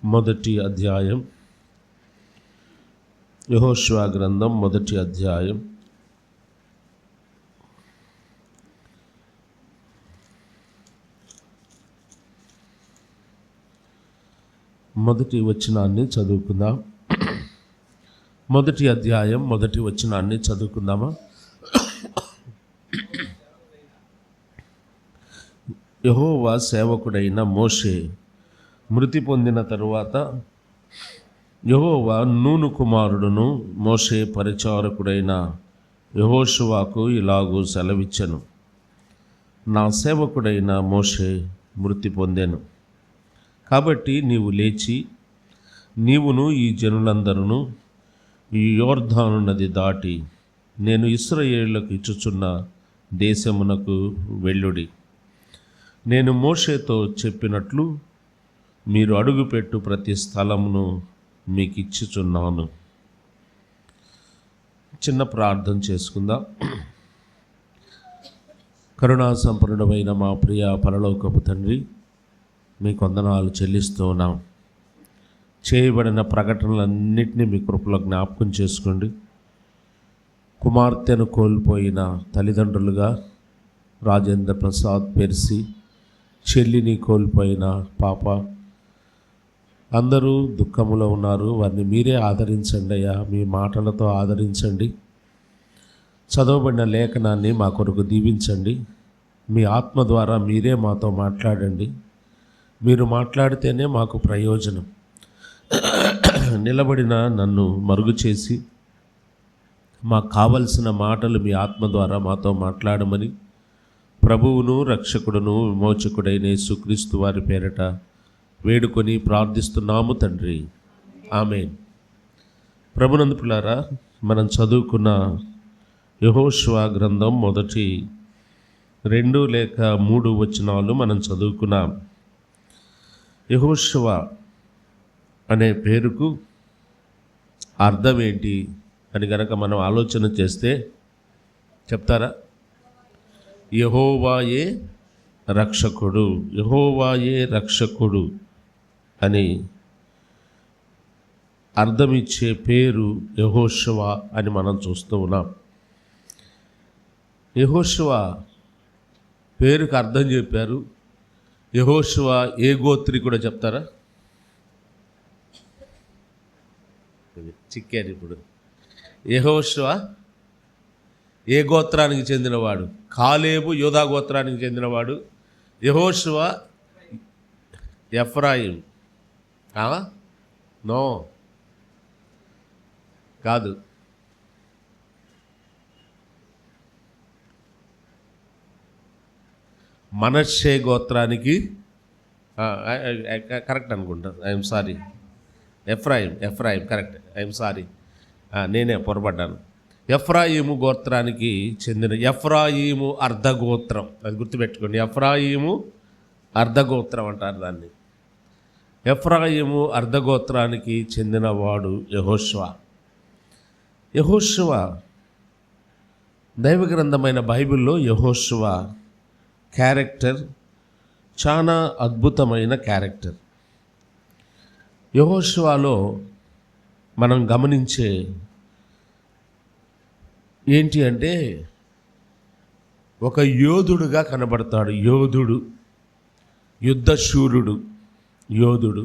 మొదటి అధ్యాయం, యెహోషువ గ్రంథం మొదటి అధ్యాయం. మొదటి వచనాన్ని చదువుకుందాం. మొదటి అధ్యాయం మొదటి వచనాన్ని చదువుకుందామా? యెహోవా సేవకుడైన మోషే మృతి పొందిన తరువాత యెహోవా నూను కుమారుడును మోషే పరిచారకుడైన యెహోషువకు ఇలాగూ సెలవిచ్చెను. నా సేవకుడైన మోషే మృతి పొందెను. కాబట్టి నీవు లేచి నీవును ఈ జనులందరూ ఈ యోర్దాను నది దాటి నేను ఇశ్రాయేలులకు ఇచ్చుచున్న దేశమునకు వెళ్ళుడి. నేను మోషేతో చెప్పినట్లు మీరు అడుగుపెట్టు ప్రతి స్థలమును మీకు ఇచ్చుచున్నాను. చిన్న ప్రార్థన చేసుకుందాం. కరుణా సంపన్నుడైన మా ప్రియ పరలోకపు తండ్రి, మీ వందనాలు చెల్లిస్తూ ఉన్నాం. చేయబడిన ప్రకటనలన్నింటినీ మీ కృపలో జ్ఞాపకం చేసుకోండి. కుమార్తెను కోల్పోయిన తల్లిదండ్రులుగా రాజేంద్ర ప్రసాద్ పెర్సి, చెల్లిని కోల్పోయిన పాప, అందరూ దుఃఖములో ఉన్నారు. వారిని మీరే ఆదరించండి అయ్యా, మీ మాటలతో ఆదరించండి. చదవబడిన లేఖనాన్ని మా కొరకు దీవించండి. మీ ఆత్మ ద్వారా మీరే మాతో మాట్లాడండి. మీరు మాట్లాడితేనే మాకు ప్రయోజనం. నిలబడిన నన్ను మరుగు చేసి మాకు కావలసిన మాటలు మీ ఆత్మ ద్వారా మాతో మాట్లాడమని ప్రభువును రక్షకుడును విమోచకుడైన యేసుక్రీస్తు వారి పేరట వేడుకొని ప్రార్థిస్తున్నాము తండ్రి, ఆమేన్. ప్రభునందు పిల్లారా, మనం చదువుకున్న యెహోషువ గ్రంథం మొదటి 2 లేక 3 వచనాలు మనం చదువుకున్నాం. యెహోషువ అనే పేరుకు అర్థం ఏంటి అని గనక మనం ఆలోచన చేస్తే చెప్తారా? యెహోవాయే రక్షకుడు, యెహోవాయే రక్షకుడు అని అర్థమిచ్చే పేరు యెహోషువ అని మనం చూస్తూ ఉన్నాం. యెహోషువ పేరుకు అర్థం చెప్పారు. యెహోషువ ఏ గోత్రికుడో చెప్తారా? చిక్కారు ఇప్పుడు. యెహోషువ ఏ గోత్రానికి చెందినవాడు? కాలేబు యోధా గోత్రానికి చెందినవాడు. యెహోషువ ఎఫ్రాయిం. నో, కాదు. మనష్షే గోత్రానికి కరెక్ట్ అనుకుంటా. I'm sorry, Ephraim correct. I'm sorry, నేనే పొరపడ్డాను. ఎఫ్రాయిము గోత్రానికి చెందిన ఎఫ్రాయిము అర్ధగోత్రం, అది గుర్తుపెట్టుకోండి. ఎఫ్రాయిము అర్ధగోత్రం అంటారు దాన్ని. ఎఫ్రాయిము అర్ధగోత్రానికి చెందినవాడు యెహోషువ. యెహోషువ దైవ గ్రంథమైన బైబిల్లో యెహోషువ క్యారెక్టర్ చాలా అద్భుతమైన క్యారెక్టర్. యెహోషువలో మనం గమనించే ఏంటి అంటే ఒక యోధుడుగా కనబడతాడు. యోధుడు, యుద్ధశూరుడు, యోధుడు.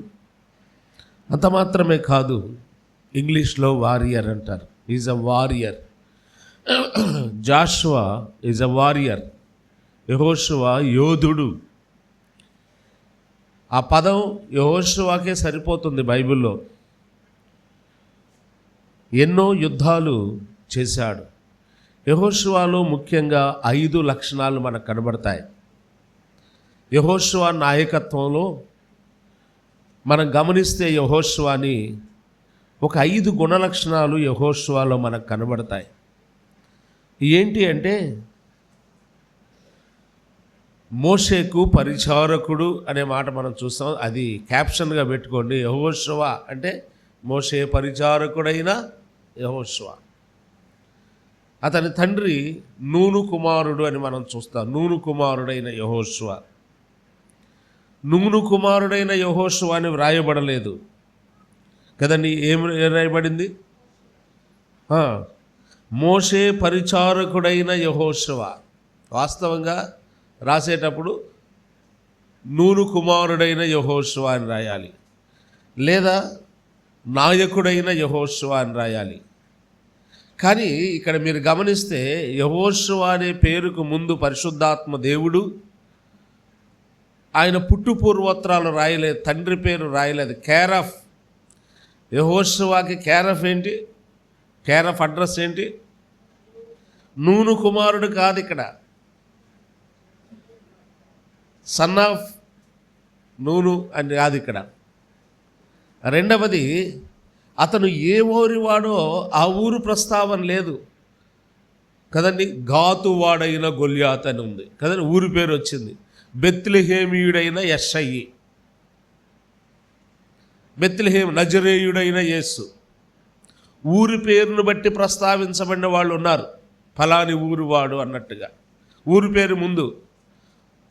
అంత మాత్రమే కాదు, ఇంగ్లీష్లో వారియర్ అంటారు. Is a warrior. Joshua is a warrior. యెహోషువ యోధుడు. ఆ పదం యెహోషువకే సరిపోతుంది. బైబిల్లో ఎన్నో యుద్ధాలు చేశాడు. యెహోషువలో ముఖ్యంగా 5 లక్షణాలు మనకు కనబడతాయి. యెహోషువ నాయకత్వంలో మనం గమనిస్తే యెహోషువని ఒక 5 గుణలక్షణాలు యెహోషువలో మనకు కనబడతాయి. ఏంటి అంటే మోషేకు పరిచారకుడు అనే మాట మనం చూస్తాం. అది క్యాప్షన్గా పెట్టుకోండి. యెహోషువ అంటే మోషే పరిచారకుడైన యెహోషువ. అతని తండ్రి నూను కుమారుడు అని మనం చూస్తాం. నూను కుమారుడైన యెహోషువ. నూను కుమారుడైన యెహోషువ అని వ్రాయబడలేదు కదండి. ఏం రాయబడింది? మోషే పరిచారకుడైన యెహోషువ. వాస్తవంగా రాసేటప్పుడు నూను కుమారుడైన యెహోషువ అని రాయాలి, లేదా నాయకుడైన యెహోషువ అని రాయాలి. కానీ ఇక్కడ మీరు గమనిస్తే యెహోషువ అనే పేరుకు ముందు పరిశుద్ధాత్మ దేవుడు, ఆయన పుట్టు పూర్వోత్తరాలు రాయలేదు, తండ్రి పేరు రాయలేదు. కేరఫ్, యెహోషువకి కేరఫ్ ఏంటి? కేరఫ్ అడ్రస్ ఏంటి? నూను కుమారుడు కాదు, ఇక్కడ సన్ ఆఫ్ నూను అని కాదు ఇక్కడ. రెండవది, అతను ఏ ఊరివాడో ఆ ఊరు ప్రస్తావన లేదు కదండి. గాతువాడైన గొల్యాత్ అని ఉంది కదండి, ఊరి పేరు వచ్చింది. బెత్లెహేమీయుడైన యెషయి, బెత్లెహేం నజరేయుడైన యేసు. ఊరి పేరును బట్టి ప్రస్తావించబడిన వాళ్ళు ఉన్నారు, ఫలాని ఊరువాడు అన్నట్టుగా. ఊరి పేరు ముందు.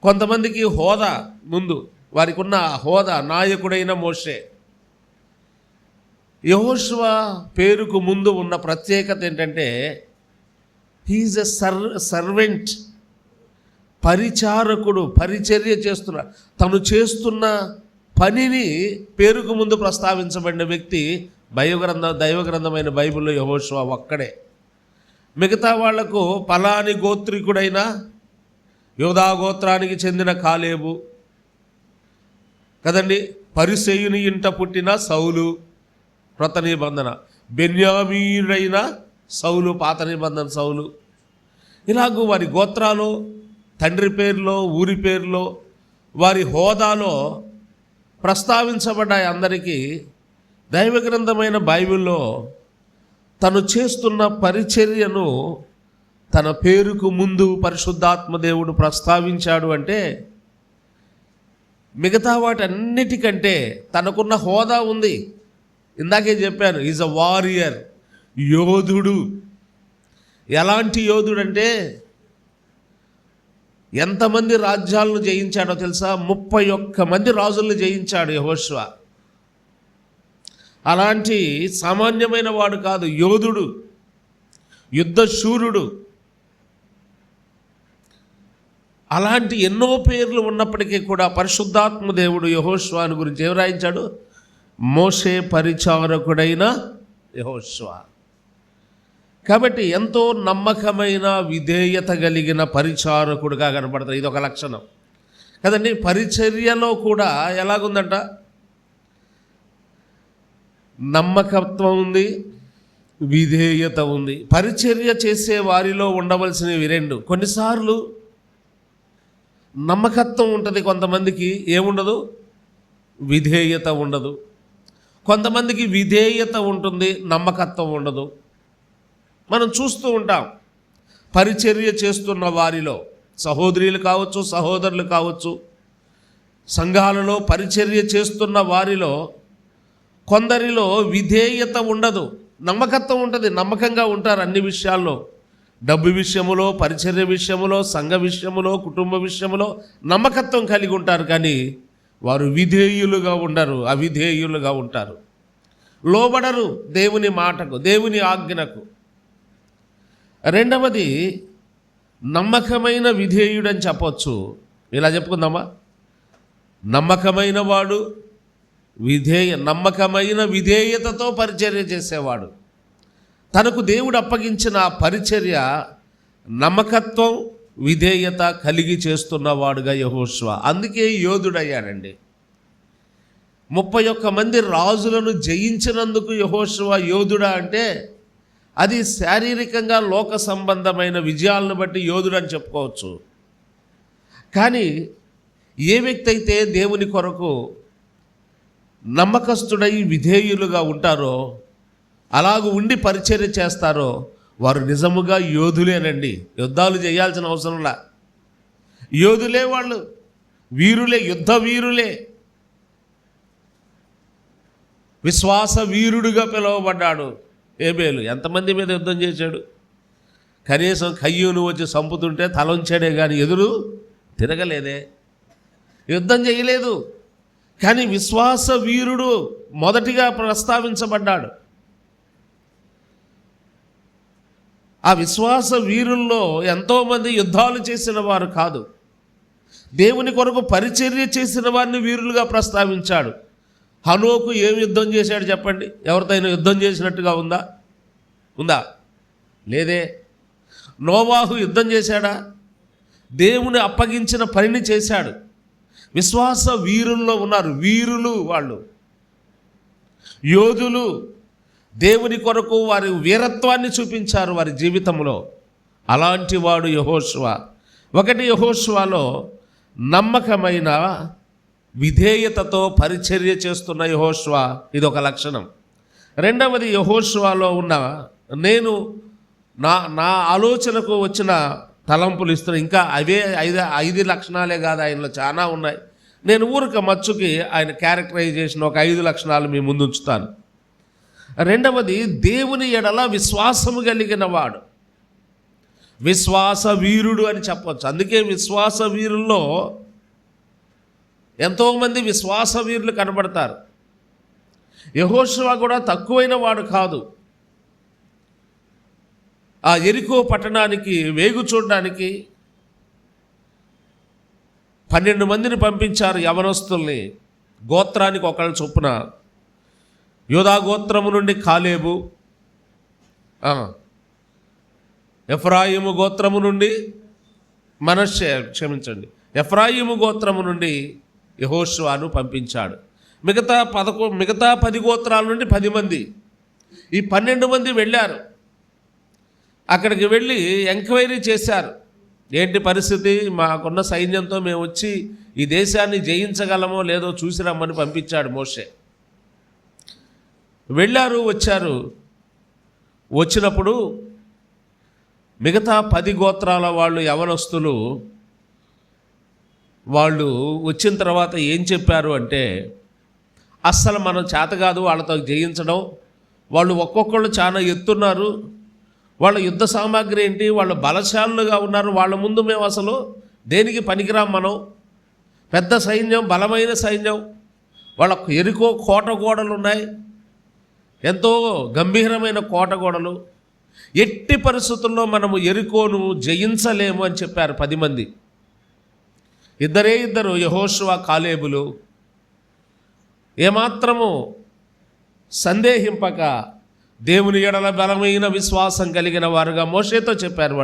కొంతమందికి హోదా ముందు, వారికి ఉన్న హోదా నాయకుడైన మోషే. యెహోషువ పేరుకు ముందు ఉన్న ప్రత్యేకత ఏంటంటే హీఈస్ ఎ సర్వెంట్, పరిచారకుడు, పరిచర్య చేస్తున్నాడు. తను చేస్తున్న పనిని పేరుకు ముందు ప్రస్తావించబడిన వ్యక్తి దైవగ్రంథమైన బైబిల్లో యెహోషువ ఒక్కడే. మిగతా వాళ్లకు పలాని గోత్రికుడైన యోధా గోత్రానికి చెందిన కాలేబు కదండి, పరిసెయుని ఇంట పుట్టిన సౌలు క్రొత్త నిబంధన, బెన్యామీయుడైన సౌలు పాత నిబంధన సౌలు. ఇలాగూ వారి గోత్రాలు, తండ్రి పేరులో, ఊరి పేరులో, వారి హోదాలో ప్రస్తావించబడ్డాయి అందరికీ. దైవగ్రంథమైన బైబిల్లో తను చేస్తున్న పరిచర్యను తన పేరుకు ముందు పరిశుద్ధాత్మ దేవుడు ప్రస్తావించాడు అంటే మిగతా వాటన్నిటికంటే తనకున్న హోదా ఉంది. ఇందాకే చెప్పాను, ఈజ్ అ వారియర్, యోధుడు. ఎలాంటి యోధుడు అంటే ఎంతమంది రాజ్యాలను జయించాడో తెలుసా? 31 మంది రాజులను జయించాడు యెహోషువ. అలాంటి సామాన్యమైన వాడు కాదు, యోధుడు, యుద్ధశూరుడు. అలాంటి ఎన్నో పేర్లు ఉన్నప్పటికీ కూడా పరిశుద్ధాత్మ దేవుడు యెహోషువను గురించి ఏం రాయించాడు? మోషే పరిచారకుడైన యెహోషువ. కాబట్టి ఎంతో నమ్మకమైన విధేయత కలిగిన పరిచారకుడుగా కనపడతాడు. ఇది ఒక లక్షణం కదండి. పరిచర్యలో కూడా ఎలాగుందంట? నమ్మకత్వం ఉంది, విధేయత ఉంది. పరిచర్య చేసే వారిలో ఉండవలసినవి రెండు. కొన్నిసార్లు నమ్మకత్వం ఉంటుంది, కొంతమందికి ఏముండదు, విధేయత ఉండదు. కొంతమందికి విధేయత ఉంటుంది, నమ్మకత్వం ఉండదు. మనం చూస్తూ ఉంటాం పరిచర్య చేస్తున్న వారిలో, సహోదరులు కావచ్చు, సహోదరులు కావచ్చు, సంఘాలలో పరిచర్య చేస్తున్న వారిలో కొందరిలో విధేయత ఉండదు, నమ్మకత్వం ఉంటుంది. నమ్మకంగా ఉంటారు అన్ని విషయాల్లో, డబ్బు విషయములో, పరిచర్య విషయములో, సంఘ విషయములో, కుటుంబ విషయములో నమ్మకత్వం కలిగి ఉంటారు. కానీ వారు విధేయులుగా ఉండరు, అవిధేయులుగా ఉంటారు. లోబడరు దేవుని మాటకు, దేవుని ఆజ్ఞకు. రెండవది నమ్మకమైన విధేయుడని చెప్పొచ్చు. ఇలా చెప్పుకుందామా? నమ్మకమైన వాడు, నమ్మకమైన విధేయతతో పరిచర్య చేసేవాడు. తనకు దేవుడు అప్పగించిన పరిచర్య నమ్మకత్వం, విధేయత కలిగి చేస్తున్నవాడుగా యెహోషువ. అందుకే యోధుడయ్యాడండి. 31 మంది రాజులను జయించినందుకు యెహోషువ యోధుడా అంటే అది శారీరకంగా లోక సంబంధమైన విజయాలను బట్టి యోధుడు అని చెప్పుకోవచ్చు. కానీ ఏ వ్యక్తి అయితే దేవుని కొరకు నమ్మకస్తుడై విధేయులుగా ఉంటారో, అలాగూ ఉండి పరిచర్య చేస్తారో, వారు నిజముగా యోధులేనండి. యుద్ధాలు చేయాల్సిన అవసరంలా, యోధులే వాళ్ళు, వీరులే, యుద్ధ వీరులే. విశ్వాస వీరుడుగా పిలువబడ్డాడు ఏబేలు. ఎంతమంది మీద యుద్ధం చేశాడు? కనీసం కయ్యూను వచ్చి చంపుతుంటే తలంచాడే కానీ ఎదురు తిరగలేదే. యుద్ధం చేయలేదు. కానీ విశ్వాస వీరుడు మొదటిగా ప్రస్తావించబడ్డాడు. ఆ విశ్వాస వీరుల్లో ఎంతోమంది యుద్ధాలు చేసిన వారు కాదు, దేవుని కొరకు పరిచర్య చేసిన వారిని వీరులుగా ప్రస్తావించాడు. హనోకు ఏం యుద్ధం చేశాడు చెప్పండి? ఎవరితో యుద్ధం చేసినట్టుగా ఉందా? లేదే. నోవాహు యుద్ధం చేశాడా? దేవుని అప్పగించిన పనిని చేశాడు. విశ్వాస వీరుల్లో ఉన్నారు. వీరులు వాళ్ళు, యోధులు. దేవుని కొరకు వారి వీరత్వాన్ని చూపించారు వారి జీవితంలో. అలాంటి వాడు యెహోషువ. యెహోషువలో నమ్మకమైన విధేయతతో పరిచర్య చేస్తున్న యెహోషువ, ఇదొక లక్షణం. రెండవది, యెహోషువలో ఉన్న నేను నా ఆలోచనకు వచ్చిన తలంపులు ఇస్తున్నా. ఇంకా అవే ఐదు లక్షణాలే కాదు, ఆయనలో చాలా ఉన్నాయి. నేను ఊరిక మచ్చుకి ఆయన క్యారెక్టరైజేషన్ ఒక 5 లక్షణాలు మీ ముందు ఉంచుతాను. రెండవది, దేవుని ఎడల విశ్వాసము కలిగిన వాడు, విశ్వాస వీరుడు అని చెప్పవచ్చు. అందుకే విశ్వాస వీరుల్లో ఎంతోమంది విశ్వాస వీరులు కనబడతారు. యెహోషువ కూడా తక్కువైన వాడు కాదు. ఆ యెరికో పట్టణానికి వేగు చూడడానికి 12 మందిని పంపించారు, యవనస్తుల్ని, గోత్రానికి ఒకళ్ళ చొప్పున. యూదా గోత్రము నుండి కాలేబు, ఎఫ్రాయిము గోత్రము నుండి ఎఫ్రాయిము గోత్రము నుండి యెహోషువను పంపించాడు. మిగతా 10 గోత్రాల నుండి 10 మంది. ఈ 12 మంది వెళ్ళారు. అక్కడికి వెళ్ళి ఎంక్వైరీ చేశారు. ఏంటి పరిస్థితి, మాకున్న సైన్యంతో మేము వచ్చి ఈ దేశాన్ని జయించగలమో లేదో చూసి రమ్మని పంపించాడు మోషే. వెళ్ళారు, వచ్చారు. వచ్చినప్పుడు మిగతా 10 గోత్రాల వాళ్ళు, యవనస్తులు, వాళ్ళు వచ్చిన తర్వాత ఏం చెప్పారు అంటే, అస్సలు మనం చేత కాదు వాళ్ళతో జయించడం. వాళ్ళు ఒక్కొక్కళ్ళు చాలా ఎత్తున్నారు, వాళ్ళ యుద్ధ సామాగ్రి ఏంటి, వాళ్ళు బలశాలుగా ఉన్నారు, వాళ్ళ ముందు మేము అసలు దేనికి పనికిరాం. మనం పెద్ద సైన్యం, బలమైన సైన్యం, వాళ్ళ ఎరుకో కోట గోడలు ఉన్నాయి, ఎంతో గంభీరమైన కోట గోడలు. ఎట్టి పరిస్థితుల్లో మనము ఎరుకోను జయించలేము అని చెప్పారు 10 మంది. ఇద్దరు యెహోషువ, కాలేబులు ఏమాత్రము సందేహింపక దేవుని ఎడల బలమైన విశ్వాసం కలిగిన వారుగా మోషేతో చెప్పారు.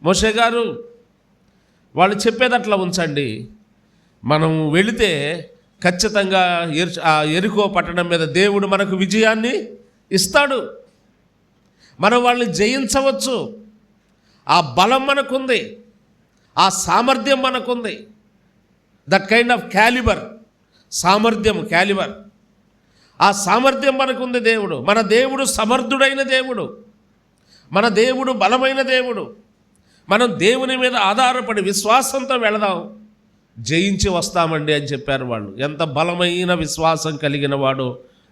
మోషే గారు, వాళ్ళు చెప్పేది అట్లా ఉంచండి, మనం వెళితే ఖచ్చితంగా యెరికో పట్టణం మీద దేవుడు మనకు విజయాన్ని ఇస్తాడు, మనం వాళ్ళని జయించవచ్చు. ఆ బలం మనకుంది, ఆ సామర్థ్యం మనకుంది. దట్ కైండ్ ఆఫ్ క్యాలిబర్, సామర్థ్యం, క్యాలిబర్, ఆ సామర్థ్యం మనకుంది. మన దేవుడు సమర్థుడైన దేవుడు, మన దేవుడు బలమైన దేవుడు. మనం దేవుని మీద ఆధారపడి విశ్వాసంతో వెళదాం, జయించి వస్తామండి అని చెప్పారు వాళ్ళు. ఎంత బలమైన విశ్వాసం కలిగిన వాడు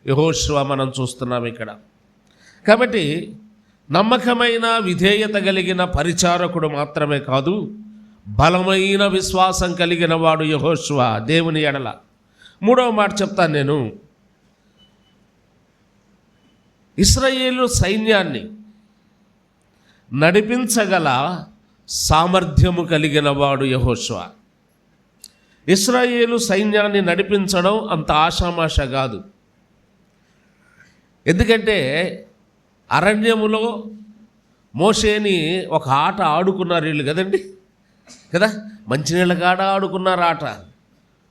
యెహోషువ మనం చూస్తున్నాం ఇక్కడ. కాబట్టి నమ్మకమైన విధేయత కలిగిన పరిచారకుడు మాత్రమే కాదు, బలమైన విశ్వాసం కలిగిన వాడు యెహోషువ దేవుని ఎడల. 3వ మాట చెప్తాను నేను. ఇశ్రాయేలు సైన్యాన్ని నడిపించగల సామర్థ్యము కలిగిన వాడు యెహోషువ. ఇశ్రాయేలు సైన్యాన్ని నడిపించడం అంత ఆషామాష కాదు. ఎందుకంటే అరణ్యములో మోషేని ఒక ఆట ఆడుకున్నారు వీళ్ళు కదా, మంచినీళ్ళ కాడ ఆడుకున్నారు ఆట.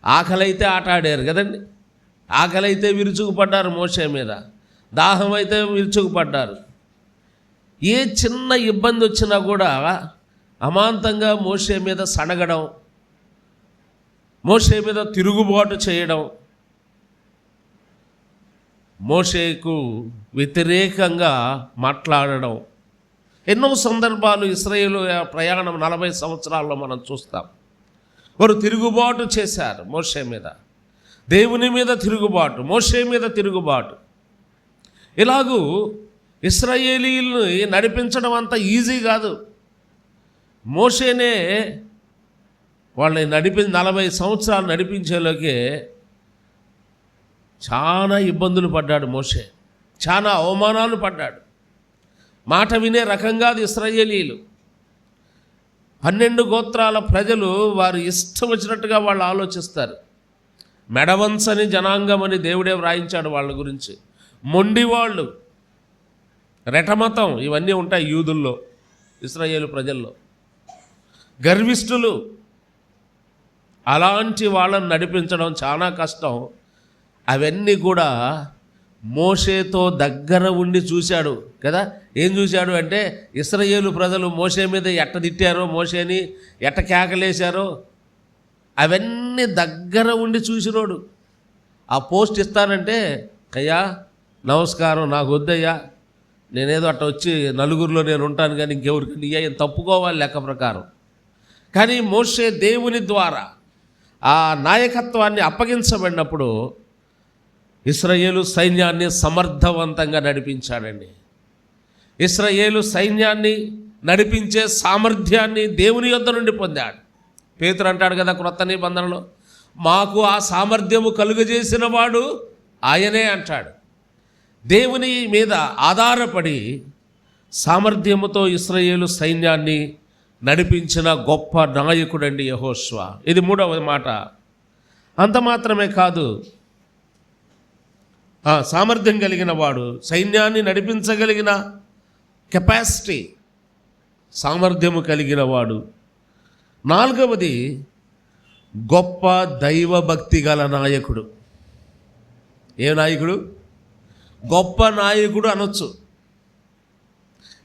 ఆకలైతే ఆట ఆడారు కదండి, ఆకలైతే విరుచుకుపడ్డారు మోషే మీద, దాహం అయితే విరుచుకుపడ్డారు. ఏ చిన్న ఇబ్బంది వచ్చినా కూడా అమాంతంగా మోషే మీద సనగడం, మోషే మీద తిరుగుబాటు చేయడం, మోషేకు వ్యతిరేకంగా మాట్లాడడం. ఎన్నో సందర్భాలు ఇశ్రాయేలు ప్రయాణం 40 సంవత్సరాల్లో మనం చూస్తాం. వారు తిరుగుబాటు చేశారు మోషే మీద, దేవుని మీద తిరుగుబాటు, మోషే మీద తిరుగుబాటు. ఇలాగూ ఇశ్రాయేలీయుల్ని నడిపించడం అంత ఈజీ కాదు. మోషేనే వాళ్ళని 40 సంవత్సరాలు నడిపించేలోకే చాలా ఇబ్బందులు పడ్డాడు మోషే, చాలా అవమానాలు పడ్డాడు. మాట వినే రకం కాదు ఇశ్రాయేలీయులు. 12 గోత్రాల ప్రజలు వారు ఇష్టం వచ్చినట్టుగా వాళ్ళు ఆలోచిస్తారు. మెడవంచని జనాంగం అని దేవుడే వ్రాయించాడు వాళ్ళ గురించి. మొండివాళ్ళు, రెటమతం, ఇవన్నీ ఉంటాయి యూదుల్లో, ఇశ్రాయేలు ప్రజల్లో. గర్విష్ఠులు, అలాంటి వాళ్ళని నడిపించడం చాలా కష్టం. అవన్నీ కూడా మోషేతో దగ్గర ఉండి చూశాడు కదా. ఏం చూశాడు అంటే ఇశ్రాయేలు ప్రజలు మోషే మీద ఎట్ట తిట్టారో, మోషేని ఎట్ట కేకలేశారో అవన్నీ దగ్గర ఉండి చూసినోడు. ఆ పోస్ట్ ఇస్తానంటే, అయ్యా నమస్కారం, నాకు వద్దయ్యా, నేనేదో అట్ట వచ్చి నలుగురిలో నేను ఉంటాను కానీ ఇంకెవరికి నీ తప్పుకోవాలి లెక్క ప్రకారం. కానీ మోషే దేవుని ద్వారా ఆ నాయకత్వాన్ని అప్పగించబడినప్పుడు ఇశ్రాయేలు సైన్యాన్ని సమర్థవంతంగా నడిపించాడండి. ఇశ్రాయేలు సైన్యాన్ని నడిపించే సామర్థ్యాన్ని దేవుని యొద్ద నుండి పొందాడు. పేతురు అంటాడు కదా క్రొత్త నిబంధనలో, మాకు ఆ సామర్థ్యము కలుగజేసిన వాడు ఆయనే అంటాడు. దేవుని మీద ఆధారపడి సామర్థ్యముతో ఇశ్రాయేలు సైన్యాన్ని నడిపించిన గొప్ప నాయకుడండి యెహోషువ. ఇది 3వ మాట. అంత మాత్రమే కాదు, సామర్థ్యం కలిగిన వాడు, సైన్యాన్ని నడిపించగలిగిన కెపాసిటీ, సామర్థ్యము కలిగిన వాడు. 4వది, గొప్ప దైవభక్తి గల నాయకుడు. ఏ నాయకుడు? గొప్ప నాయకుడు అనొచ్చు.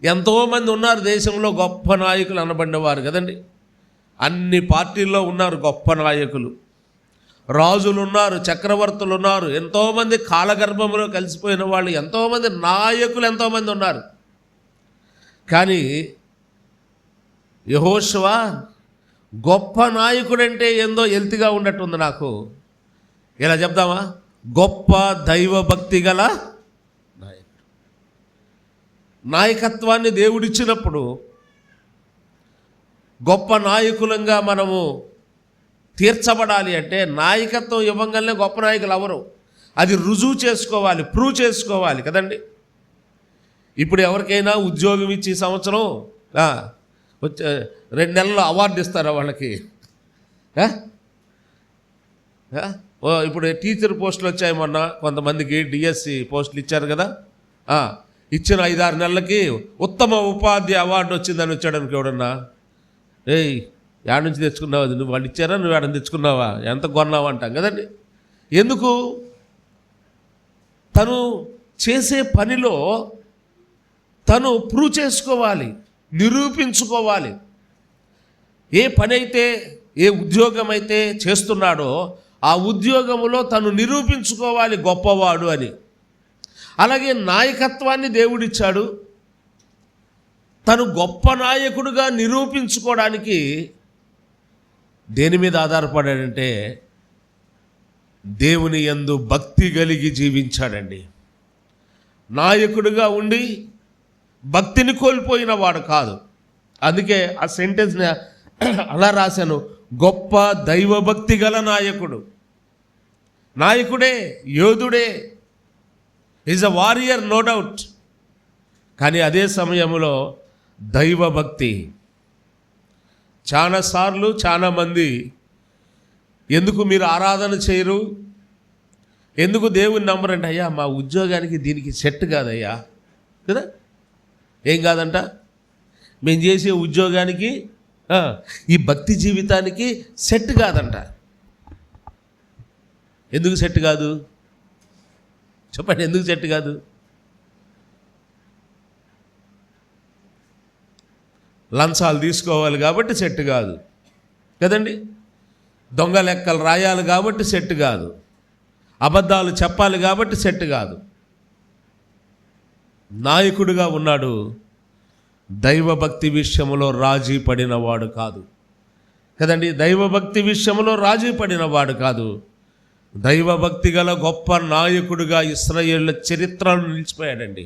ఎంతోమంది ఉన్నారు దేశంలో గొప్ప నాయకులు అనబడినవారు కదండి. అన్ని పార్టీల్లో ఉన్నారు గొప్ప నాయకులు. రాజులు ఉన్నారు, చక్రవర్తులు ఉన్నారు, ఎంతోమంది కాలగర్భంలో కలిసిపోయిన వాళ్ళు, ఎంతోమంది నాయకులు ఎంతోమంది ఉన్నారు. కానీ యెహోషువ గొప్ప నాయకుడంటే ఏందో ఎల్తిగా ఉన్నట్టుంది నాకు. ఇలా చెప్దామా? గొప్ప దైవభక్తి గల నాయకుడు. నాయకత్వాన్ని దేవుడిచ్చినప్పుడు గొప్ప నాయకులంగా మనము తీర్చబడాలి అంటే నాయకత్వం ఇవ్వగానే గొప్ప నాయకులు ఎవరు? అది రుజువు చేసుకోవాలి, ప్రూవ్ చేసుకోవాలి కదండి. ఇప్పుడు ఎవరికైనా ఉద్యోగం ఇచ్చి సంవత్సరం 2 నెలల్లో అవార్డు ఇస్తారా వాళ్ళకి? ఇప్పుడు టీచర్ పోస్టులు వచ్చాయి, మొన్న కొంతమందికి డిఎస్సి పోస్టులు ఇచ్చారు కదా. ఇచ్చిన 5-6 నెలలకి ఉత్తమ ఉపాధ్యాయ అవార్డు వచ్చిందని వచ్చాడు అనుకో ఎవడన్నా, ఏయ్ యాడ నుంచి తెచ్చుకున్నావు, అది నువ్వు వాళ్ళు ఇచ్చారా, నువ్వు ఏడని తెచ్చుకున్నావా, ఎంత కొన్నావా అంటాం కదండి. ఎందుకు? తను చేసే పనిలో తను ప్రూవ్ చేసుకోవాలి, నిరూపించుకోవాలి. ఏ పని అయితే, ఏ ఉద్యోగం అయితే చేస్తున్నాడో ఆ ఉద్యోగంలో తను నిరూపించుకోవాలి గొప్పవాడు అని. అలాగే నాయకత్వాన్ని దేవుడిచ్చాడు. తను గొప్ప నాయకుడిగా నిరూపించుకోవడానికి దేని మీద ఆధారపడాడంటే దేవుని యందు భక్తి కలిగి జీవించాడండి. నాయకుడిగా ఉండి భక్తిని కోల్పోయిన వాడు కాదు. అందుకే ఆ సెంటెన్స్ని అలా రాశాను, గొప్ప దైవభక్తి గల నాయకుడు. నాయకుడే, యోధుడే, is a warrior, no doubt. కానీ అదే సమయంలో దైవభక్తి. చాలాసార్లు చాలామంది ఎందుకు మీరు ఆరాధన చేయరు, ఎందుకు దేవుని నమ్మరంటే, అయ్యా మా ఉద్యోగానికి దీనికి సెట్ కాదయ్యా కదా. ఏం కాదంట? మేము చేసే ఉద్యోగానికి, ఈ భక్తి జీవితానికి సెట్ కాదంట. ఎందుకు సెట్ కాదు చెప్పండి? ఎందుకు సెట్ కాదు? లంచాలు తీసుకోవాలి కాబట్టి సెట్ కాదు కదండి. దొంగ లెక్కలు రాయాలి కాబట్టి సెట్ కాదు. అబద్ధాలు చెప్పాలి కాబట్టి సెట్ కాదు. నాయకుడిగా ఉన్నాడు, దైవభక్తి విషయంలో రాజీ పడినవాడు కాదు కదండి. దైవభక్తి విషయంలో రాజీ పడినవాడు కాదు. దైవభక్తి గల గొప్ప నాయకుడిగా ఇశ్రాయేళ్ల చరిత్రలో నిలిచిపోయాడండి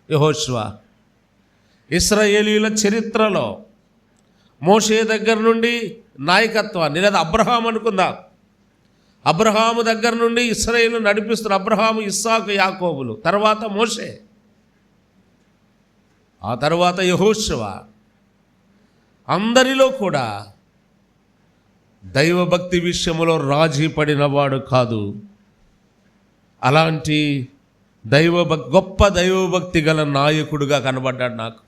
యెహోషువ. ఇశ్రాయేలీయుల చరిత్రలో మోషే దగ్గర నుండి నాయకత్వాన్ని, లేదా అబ్రహాం అనుకుందాం. అబ్రహాము దగ్గర నుండి ఇశ్రాయేలు నడిపిస్తున్న అబ్రహాము, ఇస్సాకు, యాకోబులు, తర్వాత మోషే, ఆ తర్వాత యెహోషువ. అందరిలో కూడా దైవభక్తి విషయంలో రాజీ పడినవాడు కాదు. అలాంటి గొప్ప దైవభక్తి గల నాయకుడుగా కనబడ్డాడు నాకు.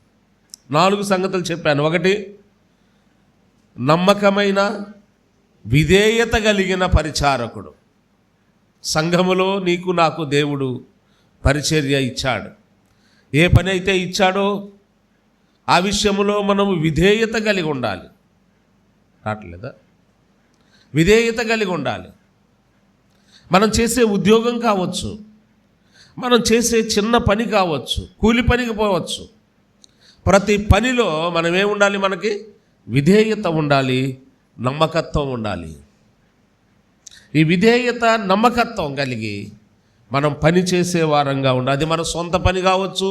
4 సంగతులు చెప్పాను. 1, నమ్మకమైన విధేయత కలిగిన పరిచారకుడు. సంఘములో నీకు నాకు దేవుడు పరిచర్య ఇచ్చాడు. ఏ పని అయితే ఇచ్చాడో ఆ విషయంలో మనము విధేయత కలిగి ఉండాలి. రావట్లేదా? విధేయత కలిగి ఉండాలి. మనం చేసే ఉద్యోగం కావచ్చు, మనం చేసే చిన్న పని కావచ్చు, కూలి పనికి పోవచ్చు, ప్రతి పనిలో మనం ఏముండాలి? మనకి విధేయత ఉండాలి, నమ్మకత్వం ఉండాలి. ఈ విధేయత, నమ్మకత్వం కలిగి మనం పని చేసే వారంగా ఉండాలి. అది మన సొంత పని కావచ్చు,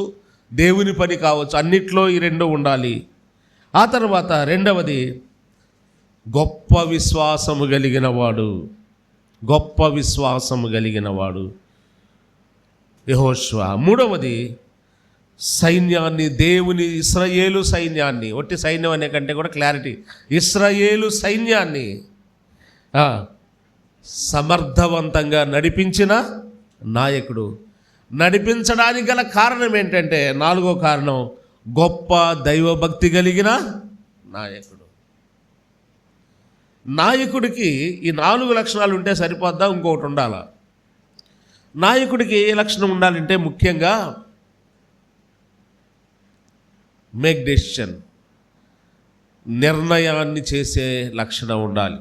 దేవుని పని కావచ్చు, అన్నిట్లో ఈ 2 ఉండాలి. ఆ తర్వాత 2వది, గొప్ప విశ్వాసము కలిగిన వాడు. గొప్ప విశ్వాసము కలిగిన వాడు యెహోషువ. 3వది, సైన్యాన్ని, దేవుని ఇశ్రాయేలు సైన్యాన్ని, ఒట్టి సైన్యం అనే కంటే కూడా క్లారిటీ, ఇశ్రాయేలు సైన్యాన్ని సమర్థవంతంగా నడిపించిన నాయకుడు. నడిపించడానికి గల కారణం ఏంటంటే, 4వ కారణం, గొప్ప దైవభక్తి కలిగిన నాయకుడు. నాయకుడికి ఈ 4 లక్షణాలు ఉంటే సరిపోద్దా? ఇంకొకటి ఉండాలా? నాయకుడికి ఏ లక్షణం ఉండాలంటే, ముఖ్యంగా మేక్ డెసిషన్, నిర్ణయాన్ని చేసే లక్షణం ఉండాలి.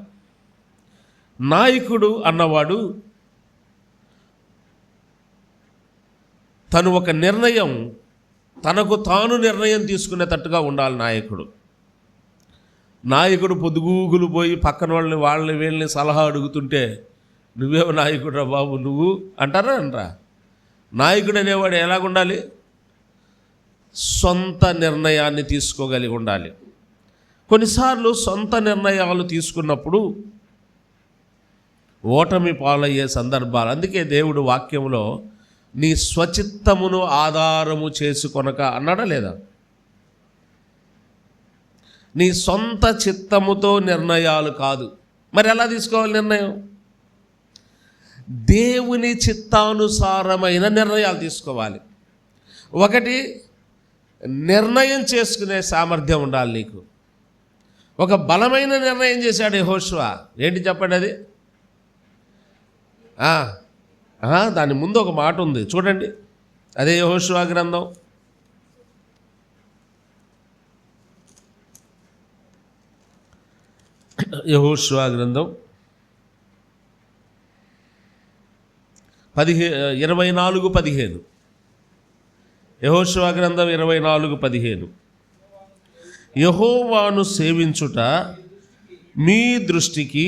నాయకుడు అన్నవాడు తను ఒక నిర్ణయం, తనకు తాను నిర్ణయం తీసుకునేటట్టుగా ఉండాలి నాయకుడు పొద్దుగూగులు పోయి పక్కన వాళ్ళని వీళ్ళని సలహా అడుగుతుంటే, నువ్వేమో నాయకుడు రా బాబు నువ్వు అంటారా అనరా? నాయకుడు అనేవాడు ఎలాగుండాలి? సొంత నిర్ణయాన్ని తీసుకోగలిగి ఉండాలి. కొన్నిసార్లు సొంత నిర్ణయాలు తీసుకున్నప్పుడు ఓటమి పాలయ్యే సందర్భాలు. అందుకే దేవుడు వాక్యంలో నీ స్వచిత్తమును ఆధారము చేసుకొనక అన్నాడా లేదా? నీ సొంత చిత్తముతో నిర్ణయాలు కాదు. మరి ఎలా తీసుకోవాలి నిర్ణయం? దేవుని చిత్తానుసారమైన నిర్ణయాలు తీసుకోవాలి. 1, నిర్ణయం చేసుకునే సామర్థ్యం ఉండాలి నీకు. ఒక బలమైన నిర్ణయం చేశాడు యెహోషువ. ఏంటి చెప్పండి అది? దాని ముందు ఒక మాట ఉంది చూడండి. అదే యెహోషువ గ్రంథం 24:15. యెహోషువ గ్రంథం 24:15. యెహోవాను సేవించుట మీ దృష్టికి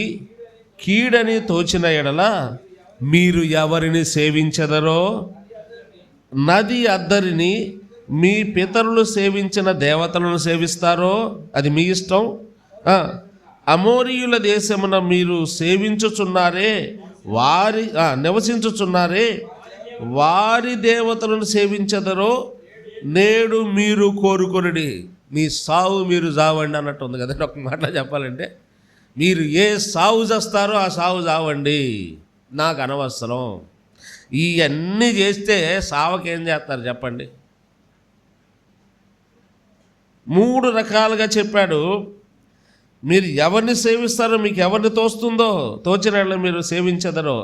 కీడని తోచిన ఎడల మీరు ఎవరిని సేవించెదరో, నది అద్దరిని మీ పితరులు సేవించిన దేవతలను సేవిస్తారో అది మీ ఇష్టం. అమోరీయుల దేశమున మీరు సేవించుచున్నారే, నివసించుచున్నారే, వారి దేవతలను సేవించెదరో నేడు మీరు కోరుకొనుడి. మీ సావు మీరు చావండి అన్నట్టు ఉంది కదా. ఒక మాటలో చెప్పాలంటే, మీరు ఏ సావు చేస్తారో ఆ సావు చావండి, నాకు అనవసరం. ఇవన్నీ చేస్తే సావకేం చేస్తారు చెప్పండి? 3 రకాలుగా చెప్పాడు. మీరు ఎవరిని సేవిస్తారో, మీకు ఎవరిని తోచిన మీరు సేవించదరో,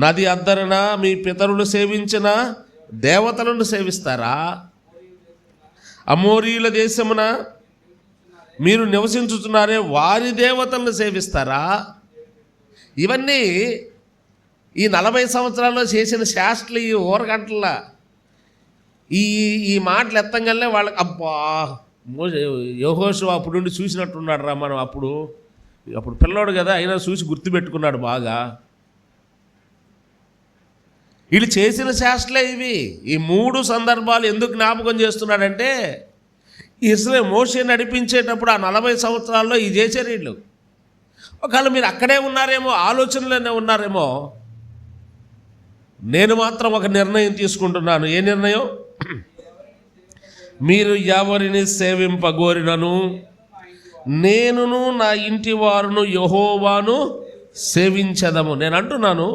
నది అద్దరన మీ పితరులు సేవించిన దేవతలను సేవిస్తారా? అమోరీయుల దేశమున మీరు నివసించుతున్నారే, వారి దేవతలను సేవిస్తారా? ఇవన్నీ ఈ 40 సంవత్సరాల్లో చేసిన శాస్త్రులు ఈ ఊరగంటల ఈ మాటలు ఎత్తంగానే వాళ్ళకి అబ్బా యెహోషువ అప్పుడు నుండి చూసినట్టున్నాడు రా. మనం అప్పుడు పిల్లోడు కదా, అయినా చూసి గుర్తుపెట్టుకున్నాడు బాగా. వీళ్ళు చేసిన శాస్త్రులే ఇవి. ఈ 3 సందర్భాలు ఎందుకు జ్ఞాపకం చేస్తున్నాడంటే, మోషే నడిపించేటప్పుడు ఆ 40 సంవత్సరాల్లో ఇది చేశారు వీళ్ళు. ఒకవేళ మీరు అక్కడే ఉన్నారేమో, ఆలోచనలోనే ఉన్నారేమో. నేను మాత్రం ఒక నిర్ణయం తీసుకుంటున్నాను. ఏ నిర్ణయం? మీరు ఎవరిని సేవింపగోరినను నేనును నా ఇంటి వారును యెహోవాను సేవించదము. నేను అంటున్నాను,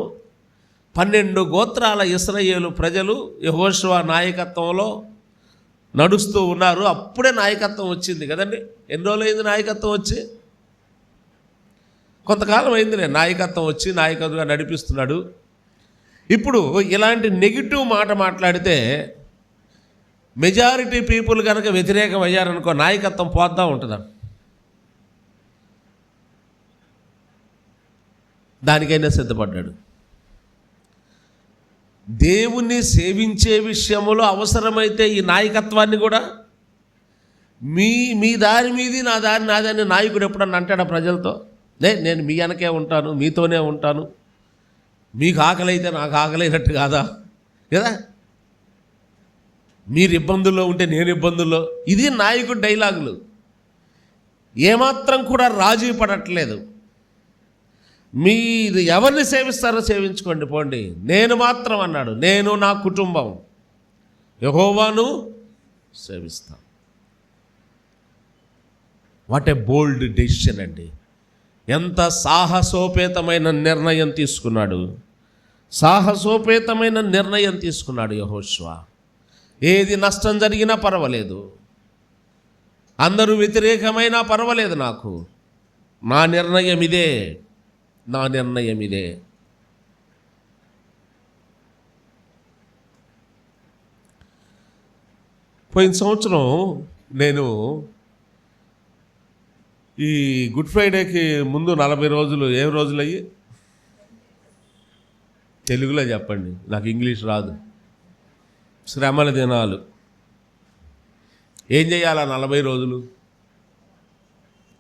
12 గోత్రాల ఇశ్రాయేలు ప్రజలు యెహోషువ నాయకత్వంలో నడుస్తూ ఉన్నారు. అప్పుడే నాయకత్వం వచ్చింది కదండి. ఎన్ని రోజులు అయింది నాయకత్వం వచ్చి? కొంతకాలం అయిందిలే నాయకత్వం వచ్చి, నాయకత్వంగా నడిపిస్తున్నాడు. ఇప్పుడు ఇలాంటి నెగిటివ్ మాట మాట్లాడితే మెజారిటీ పీపుల్ కనుక వ్యతిరేకం అయ్యారనుకో, నాయకత్వం పోద్దా ఉంటుందా? దానికైనా సిద్ధపడ్డాడు. దేవుణ్ణి సేవించే విషయంలో అవసరమైతే ఈ నాయకత్వాన్ని కూడా మీ దారి మీది, నా దారి నాదని నాయకుడు ఎప్పుడన్నా అంటాడా ప్రజలతో? నేను మీ వెనకే ఉంటాను, మీతోనే ఉంటాను, మీకు ఆకలి అయితే నాకు ఆకలైనట్టు కాదా కదా? మీరు ఇబ్బందుల్లో ఉంటే నేను ఇబ్బందుల్లో. ఇది నాయకుడు డైలాగులు. ఏమాత్రం కూడా రాజీ పడట్లేదు. మీరు ఎవరిని సేవిస్తారో సేవించుకోండి, పోండి, నేను మాత్రం అన్నాడు, నేను నా కుటుంబం యెహోవాను సేవిస్తాం. వాట్ ఏ బోల్డ్ డెసిషన్ అండి. ఎంత సాహసోపేతమైన నిర్ణయం తీసుకున్నాడు. సాహసోపేతమైన నిర్ణయం తీసుకున్నాడు యెహోషువ. ఏది నష్టం జరిగినా పర్వాలేదు, అందరూ వ్యతిరేకమైనా పర్వాలేదు, నాకు నా నిర్ణయం ఇదే, నా నిర్ణయం ఇదే. పోయిన సంవత్సరం నేను ఈ గుడ్ ఫ్రైడేకి ముందు 40 రోజులు, ఏం రోజులు అయ్యి తెలుగులో చెప్పండి, నాకు ఇంగ్లీష్ రాదు, శ్రమల దినాలు. ఏం చేయాలా 40 రోజులు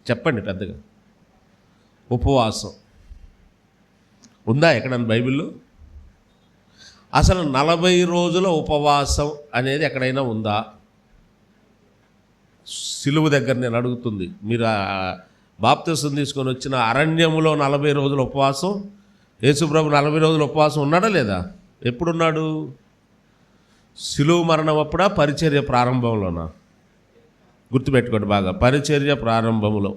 చెప్పండి పెద్దగా? ఉపవాసం ఉందా ఎక్కడన్నా బైబిల్లో? అసలు 40 రోజుల ఉపవాసం అనేది ఎక్కడైనా ఉందా? సిలువ దగ్గర నేను అడుగుతుంది. మీరు బాప్తిసం తీసుకొని వచ్చిన అరణ్యములో 40 రోజుల ఉపవాసం, యేసుప్రభు 40 రోజుల ఉపవాసం ఉన్నాడా లేదా? ఎప్పుడున్నాడు? సిలువ మరణం అప్పుడా, పరిచర్య ప్రారంభంలోనా? గుర్తుపెట్టుకోండి బాగా, పరిచర్య ప్రారంభంలో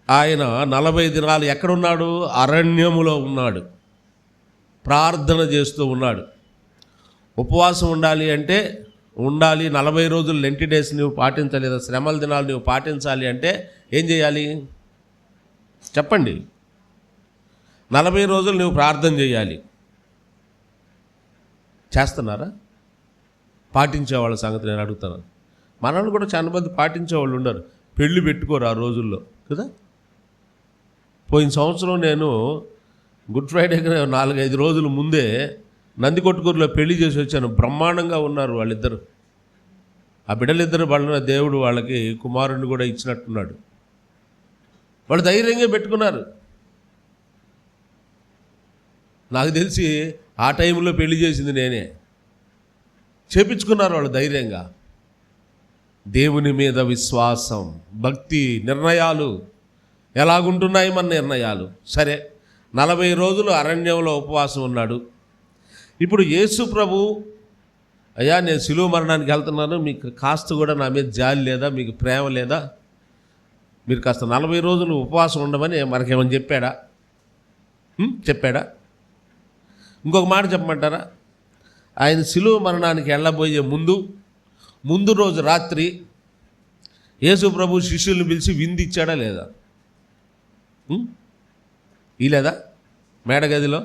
ఆయన 40 దినాలు ఎక్కడున్నాడు? అరణ్యములో ఉన్నాడు, ప్రార్థన చేస్తూ ఉన్నాడు. ఉపవాసం ఉండాలి అంటే ఉండాలి. 40 రోజులు లెంటి డేస్ నువ్వు పాటించలేదా? శ్రమల దినాలు నువ్వు పాటించాలి అంటే ఏం చేయాలి చెప్పండి? 40 రోజులు నువ్వు ప్రార్థన చేయాలి. చేస్తున్నారా? పాటించేవాళ్ళ సంగతి నేను అడుగుతాను. మనల్ని కూడా చాలా మంది పాటించేవాళ్ళు ఉన్నారు, పెళ్ళి పెట్టుకోరు ఆ రోజుల్లో కదా. పోయిన సంవత్సరం నేను గుడ్ ఫ్రైడేకి 4-5 రోజుల ముందే నందికొట్కూరులో పెళ్లి చేసి వచ్చాను. బ్రహ్మాండంగా ఉన్నారు వాళ్ళిద్దరు. ఆ బిడ్డలిద్దరు వాళ్ళ దేవుడు వాళ్ళకి కుమారుడిని కూడా ఇచ్చినట్టున్నాడు. వాళ్ళు ధైర్యంగా పెట్టుకున్నారు. నాకు తెలిసి ఆ టైంలో పెళ్లి చేసింది నేనే. చేపించుకున్నారు వాళ్ళు ధైర్యంగా. దేవుని మీద విశ్వాసం, భక్తి, నిర్ణయాలు ఎలాగుంటున్నాయి మన నిర్ణయాలు? సరే, 40 రోజులు అరణ్యంలో ఉపవాసం ఉన్నాడు. ఇప్పుడు యేసు ప్రభు, అయ్యా నేను సిలువ మరణానికి వెళ్తున్నాను, మీకు కాస్త కూడా నా మీద జాలి లేదా, మీకు ప్రేమ లేదా, మీరు కాస్త 40 రోజులు ఉపవాసం ఉండమని మనకేమని చెప్పాడా? చెప్పాడా? ఇంకొక మాట చెప్పమంటారా? ఆయన సిలువ మరణానికి వెళ్ళబోయే ముందు రోజు రాత్రి యేసు ప్రభు శిష్యుల్ని పిలిచి విందు ఇచ్చాడా లేదా? లేదా మేడగదిలో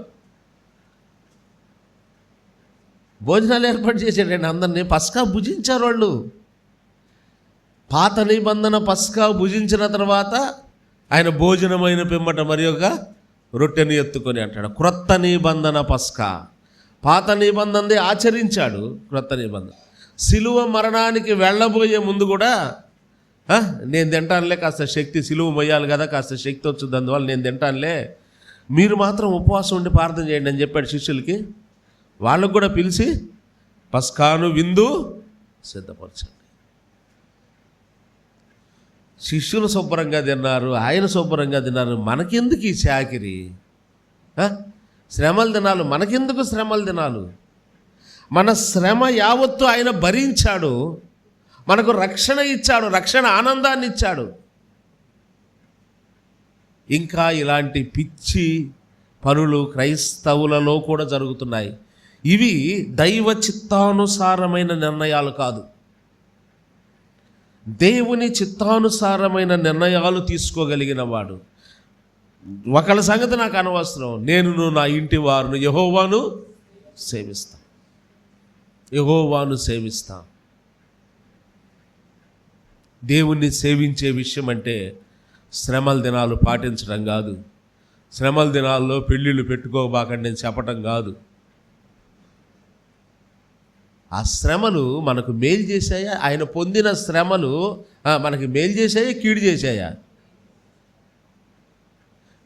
భోజనాలు ఏర్పాటు చేశాడండి అందరినీ. పస్కా భుజించారు వాళ్ళు. పాత నిబంధన పస్కా భుజించిన తర్వాత ఆయన భోజనమైన పిమ్మట మరి ఒక రొట్టెని ఎత్తుకొని అంటాడు, క్రొత్త నిబంధన పస్కా. పాత నిబంధనది ఆచరించాడు, క్రొత్త నిబంధన. సిలువ మరణానికి వెళ్ళబోయే ముందు కూడా నేను తింటానులే, కాస్త శక్తి, సిలువ మొయ్యాలి కదా, కాస్త శక్తి వచ్చింది, అందువల్ల నేను తింటానులే, మీరు మాత్రం ఉపవాసం ఉండి ప్రార్థన చేయండి అని చెప్పాడు శిష్యులకి. వాళ్ళకు కూడా పిలిచి పస్కాను విందు సిద్ధపరచండి. శిష్యులు శుభ్రంగా తిన్నారు, ఆయన శుభ్రంగా తిన్నారు, మనకెందుకు ఈ చాకిరి? శ్రమలు తినాలి, మనకెందుకు శ్రమలు తినాలి? మన శ్రమ యావత్తు ఆయన భరించాడు, మనకు రక్షణ ఇచ్చాడు, రక్షణ ఆనందాన్ని ఇచ్చాడు. ఇంకా ఇలాంటి పిచ్చి పనులు క్రైస్తవులలో కూడా జరుగుతున్నాయి. ఇవి దైవ చిత్తానుసారమైన నిర్ణయాలు కాదు. దేవుని చిత్తానుసారమైన నిర్ణయాలు తీసుకోగలిగిన వాడు. ఒకళ్ళ సంగతి నాకు అనవసరం, నేను నా ఇంటి వారును యెహోవాను సేవిస్తా, యెహోవాను సేవిస్తా. దేవుణ్ణి సేవించే విషయం అంటే శ్రమల దినాలు పాటించడం కాదు, శ్రమల దినాల్లో పెళ్ళిళ్ళు పెట్టుకోబాకండి నేను చెప్పటం కాదు. ఆ శ్రమలు మనకు మేలు చేశాయా? ఆయన పొందిన శ్రమలు మనకి మేలు చేశాయా, కీడు చేశాయా?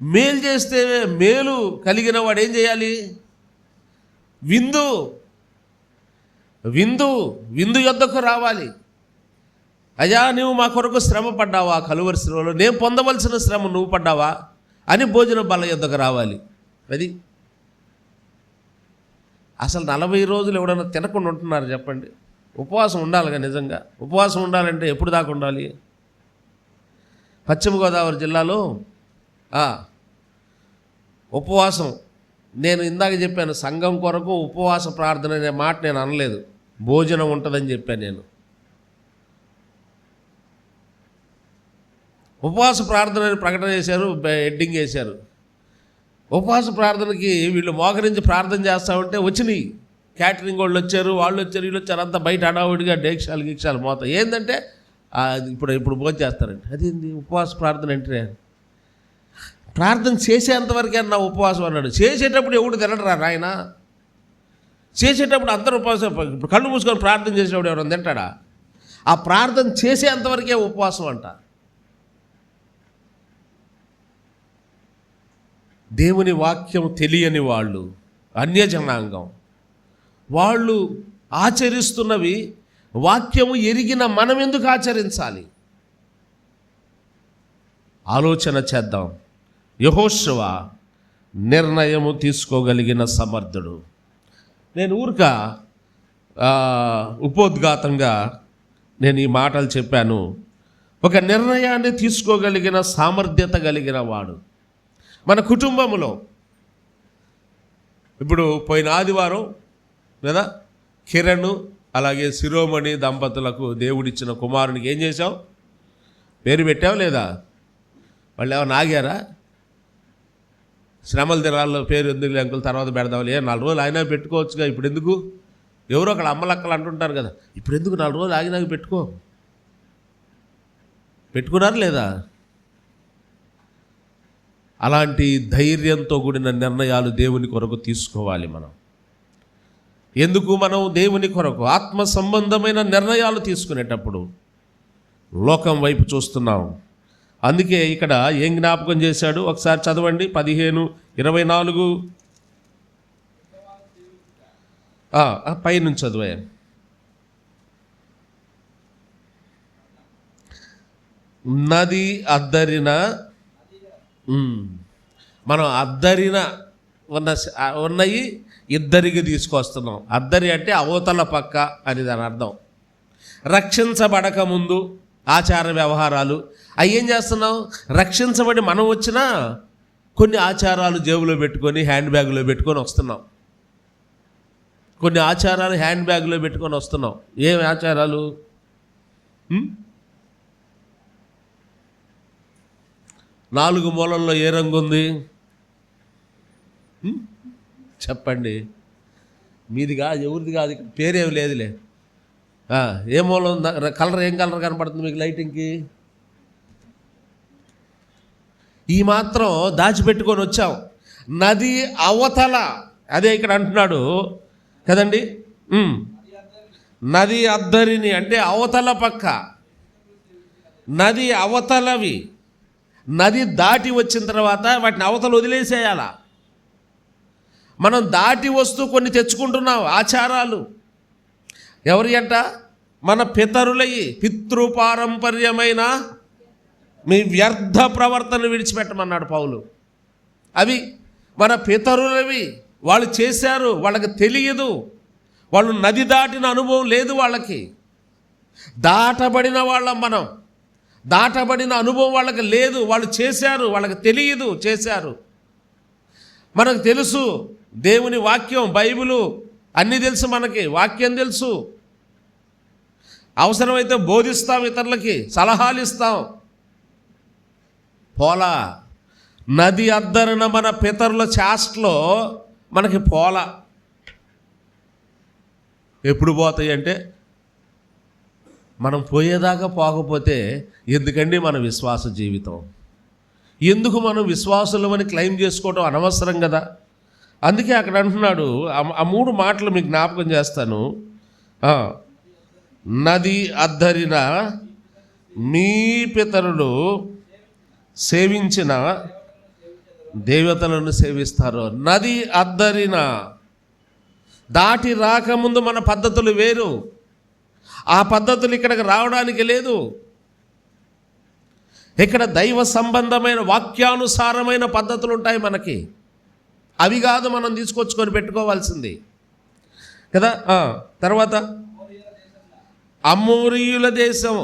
మేలు చేస్తే మేలు కలిగిన వాడు ఏం చేయాలి? విందు విందు విందు యొద్దకు రావాలి. అయ్యా, నువ్వు మా కొరకు శ్రమ పడ్డావా, కలువరి శ్రమలో నేను పొందవలసిన శ్రమ నువ్వు పడ్డావా అని భోజన బల్ల యొద్దకు రావాలి. అది అసలు 40 రోజులు ఎవడన్నా తినకుండా ఉంటున్నారు చెప్పండి? ఉపవాసం ఉండాలిగా. నిజంగా ఉపవాసం ఉండాలంటే ఎప్పుడు దాకా ఉండాలి? పశ్చిమ గోదావరి జిల్లాలో ఉపవాసం, నేను ఇందాక చెప్పాను, సంఘం కొరకు ఉపవాస ప్రార్థన అనే మాట నేను అనలేదు, భోజనం ఉంటుందని చెప్పాను. నేను ఉపవాస ప్రార్థన అని ప్రకటన చేశారు, హెడ్డింగ్ వేశారు. ఉపవాస ప్రార్థనకి వీళ్ళు మోకరించి ప్రార్థన చేస్తూ ఉంటే వచ్చినాయి క్యాటరింగ్ వాళ్ళు వచ్చారు, వాళ్ళు వచ్చారు, వీళ్ళు వచ్చారు, అంతా బయట హడావుడిగా డేక్షాలు గీక్షాలు మోతాం. ఏంటంటే ఇప్పుడు భోజనం చేస్తారండి. అదేంది ఉపవాస ప్రార్థన అంటే? ప్రార్థన చేసేంతవరకే నా ఉపవాసం అన్నాడు. చేసేటప్పుడు ఎవడు తినడరా నాయన? చేసేటప్పుడు అందరూ ఉపవాసం. ఇప్పుడు కళ్ళు మూసుకొని ప్రార్థన చేసేటప్పుడు ఎవరైనా తింటాడా? ఆ ప్రార్థన చేసేంతవరకే ఉపవాసం అంట. దేవుని వాక్యం తెలియని వాళ్ళు, అన్యజనాంగం, వాళ్ళు ఆచరిస్తున్నవి వాక్యము ఎరిగిన మనం ఎందుకు ఆచరించాలి? ఆలోచన చేద్దాం. యెహోషువ నిర్ణయము తీసుకోగలిగిన సమర్థుడు. నేను ఊరిక ఉపోద్ఘాతంగా నేను ఈ మాటలు చెప్పాను. ఒక నిర్ణయాన్ని తీసుకోగలిగిన సామర్థ్యత కలిగిన వాడు. మన కుటుంబంలో ఇప్పుడు పోయిన ఆదివారం కదా కిరణ్ అలాగే శిరోమణి దంపతులకు దేవుడిచ్చిన కుమారునికి ఏం చేశావు? పేరు పెట్టావు లేదా? వాళ్ళు ఏమన్నా ఆగారా? శ్రమల దినాల్లో పేరు ఎందుకు అంకుల్ తర్వాత పెడదాంలే, 4 రోజులు అయినా పెట్టుకోవచ్చుగా, ఇప్పుడు ఎందుకు? ఎవరో అక్కడ అమ్మలక్కలు అంటుంటారు కదా, ఇప్పుడు ఎందుకు 4 రోజులు ఆగినాక పెట్టుకున్నారు లేదా? అలాంటి ధైర్యంతో కూడిన నిర్ణయాలు దేవుని కొరకు తీసుకోవాలి మనం. ఎందుకు మనం దేవుని కొరకు ఆత్మ సంబంధమైన నిర్ణయాలు తీసుకునేటప్పుడు లోకం వైపు చూస్తున్నాం. అందుకే ఇక్కడ ఏం జ్ఞాపకం చేశాడు ఒకసారి చదవండి. 15:24 పైనుంచి చదివా. నది అద్దరిన, మనం అద్దరిన ఉన్నాయి ఇద్దరికి తీసుకొస్తున్నాం. అద్దరి అంటే అవతల పక్క అని దాని అర్థం. రక్షించబడక ముందు ఆచార వ్యవహారాలు అవి ఏం చేస్తున్నాం? రక్షించబడి మనం వచ్చినా కొన్ని ఆచారాలు జేబులో పెట్టుకొని హ్యాండ్ బ్యాగ్లో పెట్టుకొని వస్తున్నాం. కొన్ని ఆచారాలు హ్యాండ్ బ్యాగ్లో పెట్టుకొని వస్తున్నాం. ఏమి ఆచారాలు? 4 మూలల్లో ఏ రంగు ఉంది చెప్పండి? మీది కాదు, ఎవరిది కాదు, ఇక్కడ పేరేమి లేదులే. ఏ మూలం కలర్, ఏం కలర్ కనపడుతుంది మీకు లైటింగ్కి? ఈ మాత్రం దాచిపెట్టుకొని వచ్చాం. నది అవతల, అదే ఇక్కడ అంటున్నాడు కదండి. నది అద్దరిని అంటే అవతల పక్క, నది అవతలవి. నది దాటి వచ్చిన తర్వాత వాటిని అవతల వదిలేసేయాల. మనం దాటి వస్తూ కొన్ని తెచ్చుకుంటున్నాం ఆచారాలు. ఎవరి అంట? మన పితరులయ్యి, పితృపారంపర్యమైన మీ వ్యర్థ ప్రవర్తన విడిచిపెట్టమన్నాడు పౌలు. అవి మన పితరులవి, వాళ్ళు చేశారు, వాళ్ళకి తెలియదు, వాళ్ళు నది దాటిన అనుభవం లేదు వాళ్ళకి. దాటబడిన వాళ్ళం మనం, దాటబడిన అనుభవం వాళ్ళకి లేదు. వాళ్ళు చేశారు, వాళ్ళకి తెలియదు, చేశారు. మనకు తెలుసు దేవుని వాక్యం, బైబిలు అన్నీ తెలుసు, మనకి వాక్యం తెలుసు. అవసరమైతే బోధిస్తాం, ఇతరులకి సలహాలు ఇస్తాం. పోలా నది అద్దరిన మన పితరుల చేష్టలో మనకి పోలా. ఎప్పుడు పోతాయి అంటే మనం పోయేదాకా పోకపోతే ఎందుకండి మన విశ్వాస జీవితం? ఎందుకు మనం విశ్వాసులమని క్లెయిమ్ చేసుకోవడం అనవసరం కదా. అందుకే అక్కడ అంటున్నాడు, ఆ 3 మాటలు మీకు జ్ఞాపకం చేస్తాను. నది అద్దరిన మీ పితరులు సేవించిన దేవతలను సేవిస్తారు. నది అద్దరిన, దాటి రాకముందు మన పద్ధతులు వేరు. ఆ పద్ధతులు ఇక్కడికి రావడానికి లేదు. ఇక్కడ దైవ సంబంధమైన వాక్యానుసారమైన పద్ధతులు ఉంటాయి మనకి. అవి కాదు మనం తీసుకొచ్చుకొని పెట్టుకోవాల్సింది కదా. తర్వాత అమోరీయుల దేశం,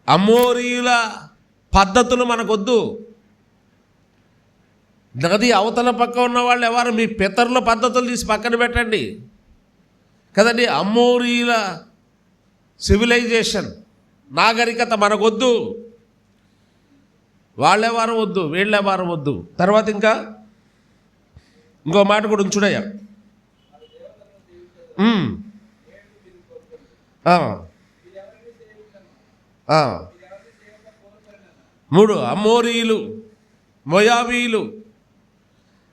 అమోరీయుల పద్ధతులు మనకొద్దు. నది అవతల పక్క ఉన్న వాళ్ళు ఎవరు? మీ పితరుల పద్ధతులు తీసి పక్కన పెట్టండి కదండి. అమోరీయుల సివిలైజేషన్, నాగరికత మనకొద్దు. వాళ్ళెవారం వద్దు, వీళ్ళెవారం వద్దు. తర్వాత ఇంకా ఇంకో మాట కూడా ఉంచుడయ్యా. 3 అమోరీయులు, మోయాబీయులు,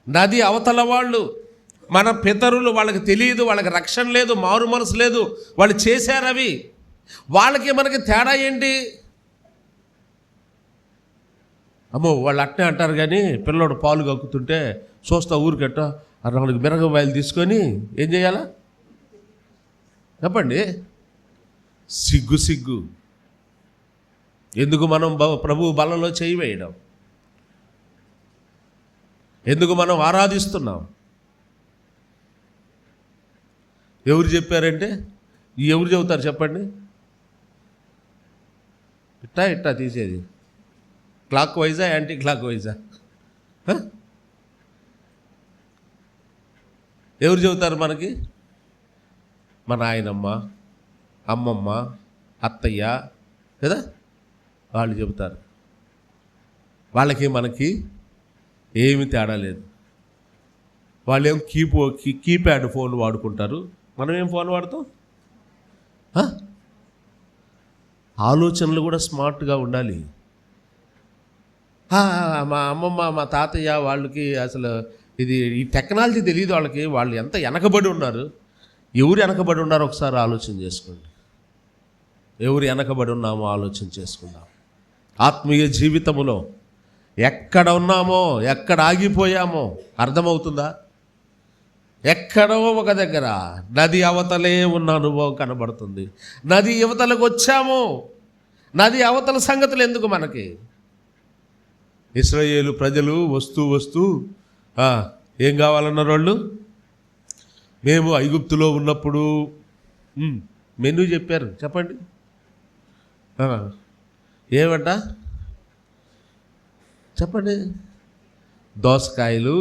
నది అవతల వాళ్ళు, మన పితరులు. వాళ్ళకి తెలియదు, వాళ్ళకి రక్షణ లేదు, మారు మనసు లేదు, వాళ్ళు చేశారు అవి. వాళ్ళకి మనకి తేడా ఏంటి? అమ్మో వాళ్ళు అట్నే అంటారు, కానీ పిల్లోడు పాలు కక్కుతుంటే చూస్తా ఊరికట్ట 4 మిరగబాయలు తీసుకొని ఏం చేయాలా చెప్పండి? సిగ్గు. ఎందుకు మనం ప్రభు బలలో చేయి వేయడం? ఎందుకు మనం ఆరాధిస్తున్నాం? ఎవరు చెప్పారంటే ఎవరు చెబుతారు చెప్పండి? ఇట్టా తీసేది క్లాక్ వైజా, యాంటీ క్లాక్ వైజా? ఎవరు చెబుతారు మనకి? మన నాయనమ్మ, అమ్మమ్మ, అత్తయ్య కదా, వాళ్ళు చెబుతారు. వాళ్ళకి మనకి ఏమి తేడా లేదు. వాళ్ళేం కీప్యాడ్ ఫోన్ వాడుకుంటారు, మనం ఏం ఫోన్ వాడతాం? ఆలోచనలు కూడా స్మార్ట్గా ఉండాలి. మా అమ్మమ్మ, మా తాతయ్య వాళ్ళకి అసలు ఈ టెక్నాలజీ తెలియదు వాళ్ళకి. వాళ్ళు ఎంత వెనకబడి ఉన్నారు. ఎవరు వెనకబడి ఉన్నారో ఒకసారి ఆలోచన చేసుకోండి. ఎవరు వెనకబడి ఉన్నామో ఆలోచన చేసుకుందాం. ఆత్మీయ జీవితంలో ఎక్కడ ఉన్నామో, ఎక్కడ ఆగిపోయామో అర్థమవుతుందా? ఎక్కడో ఒక దగ్గర నది అవతలే ఉన్న అనుభవం కనబడుతుంది. నది యువతలకు వచ్చాము, నది అవతల సంగతులు ఎందుకు మనకి? ఇశ్రాయేలు ప్రజలు వస్తూ ఏం కావాలన్నారు వాళ్ళు? మేము ఐగుప్తులో ఉన్నప్పుడు మెనూ చెప్పారు, చెప్పండి ఏమంట చెప్పండి? దోసకాయలు,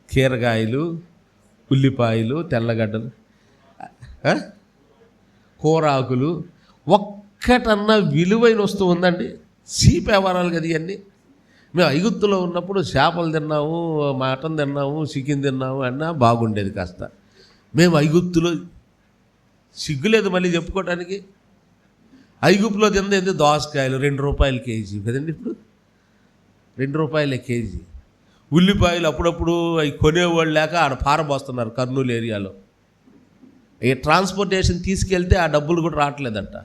కీరకాయలు, ఉల్లిపాయలు, తెల్లగడ్డలు, కూరాకులు. ఒక్కటన్నా విలువైన వస్తువు ఉందండి? చీపేవారాలు కదా ఇవన్నీ. మేము ఐగుప్తులో ఉన్నప్పుడు చేపలు తిన్నాము, మటన్ తిన్నాము, చికెన్ తిన్నాము అన్నా బాగుండేది కాస్త. మేము ఐగుప్తులో సిగ్గులేదు మళ్ళీ చెప్పుకోవటానికి. ఐగుప్తులో తిన్నది దోసకాయలు 2 రూపాయలు కేజీ కదండి. ఇప్పుడు 2 రూపాయలే కేజీ. ఉల్లిపాయలు అప్పుడప్పుడు అవి కొనేవాళ్ళు లేక ఆడ పారబోస్తున్నారు కర్నూలు ఏరియాలో. ఈ ట్రాన్స్పోర్టేషన్ తీసుకెళ్తే ఆ డబ్బులు కూడా రావట్లేదంట.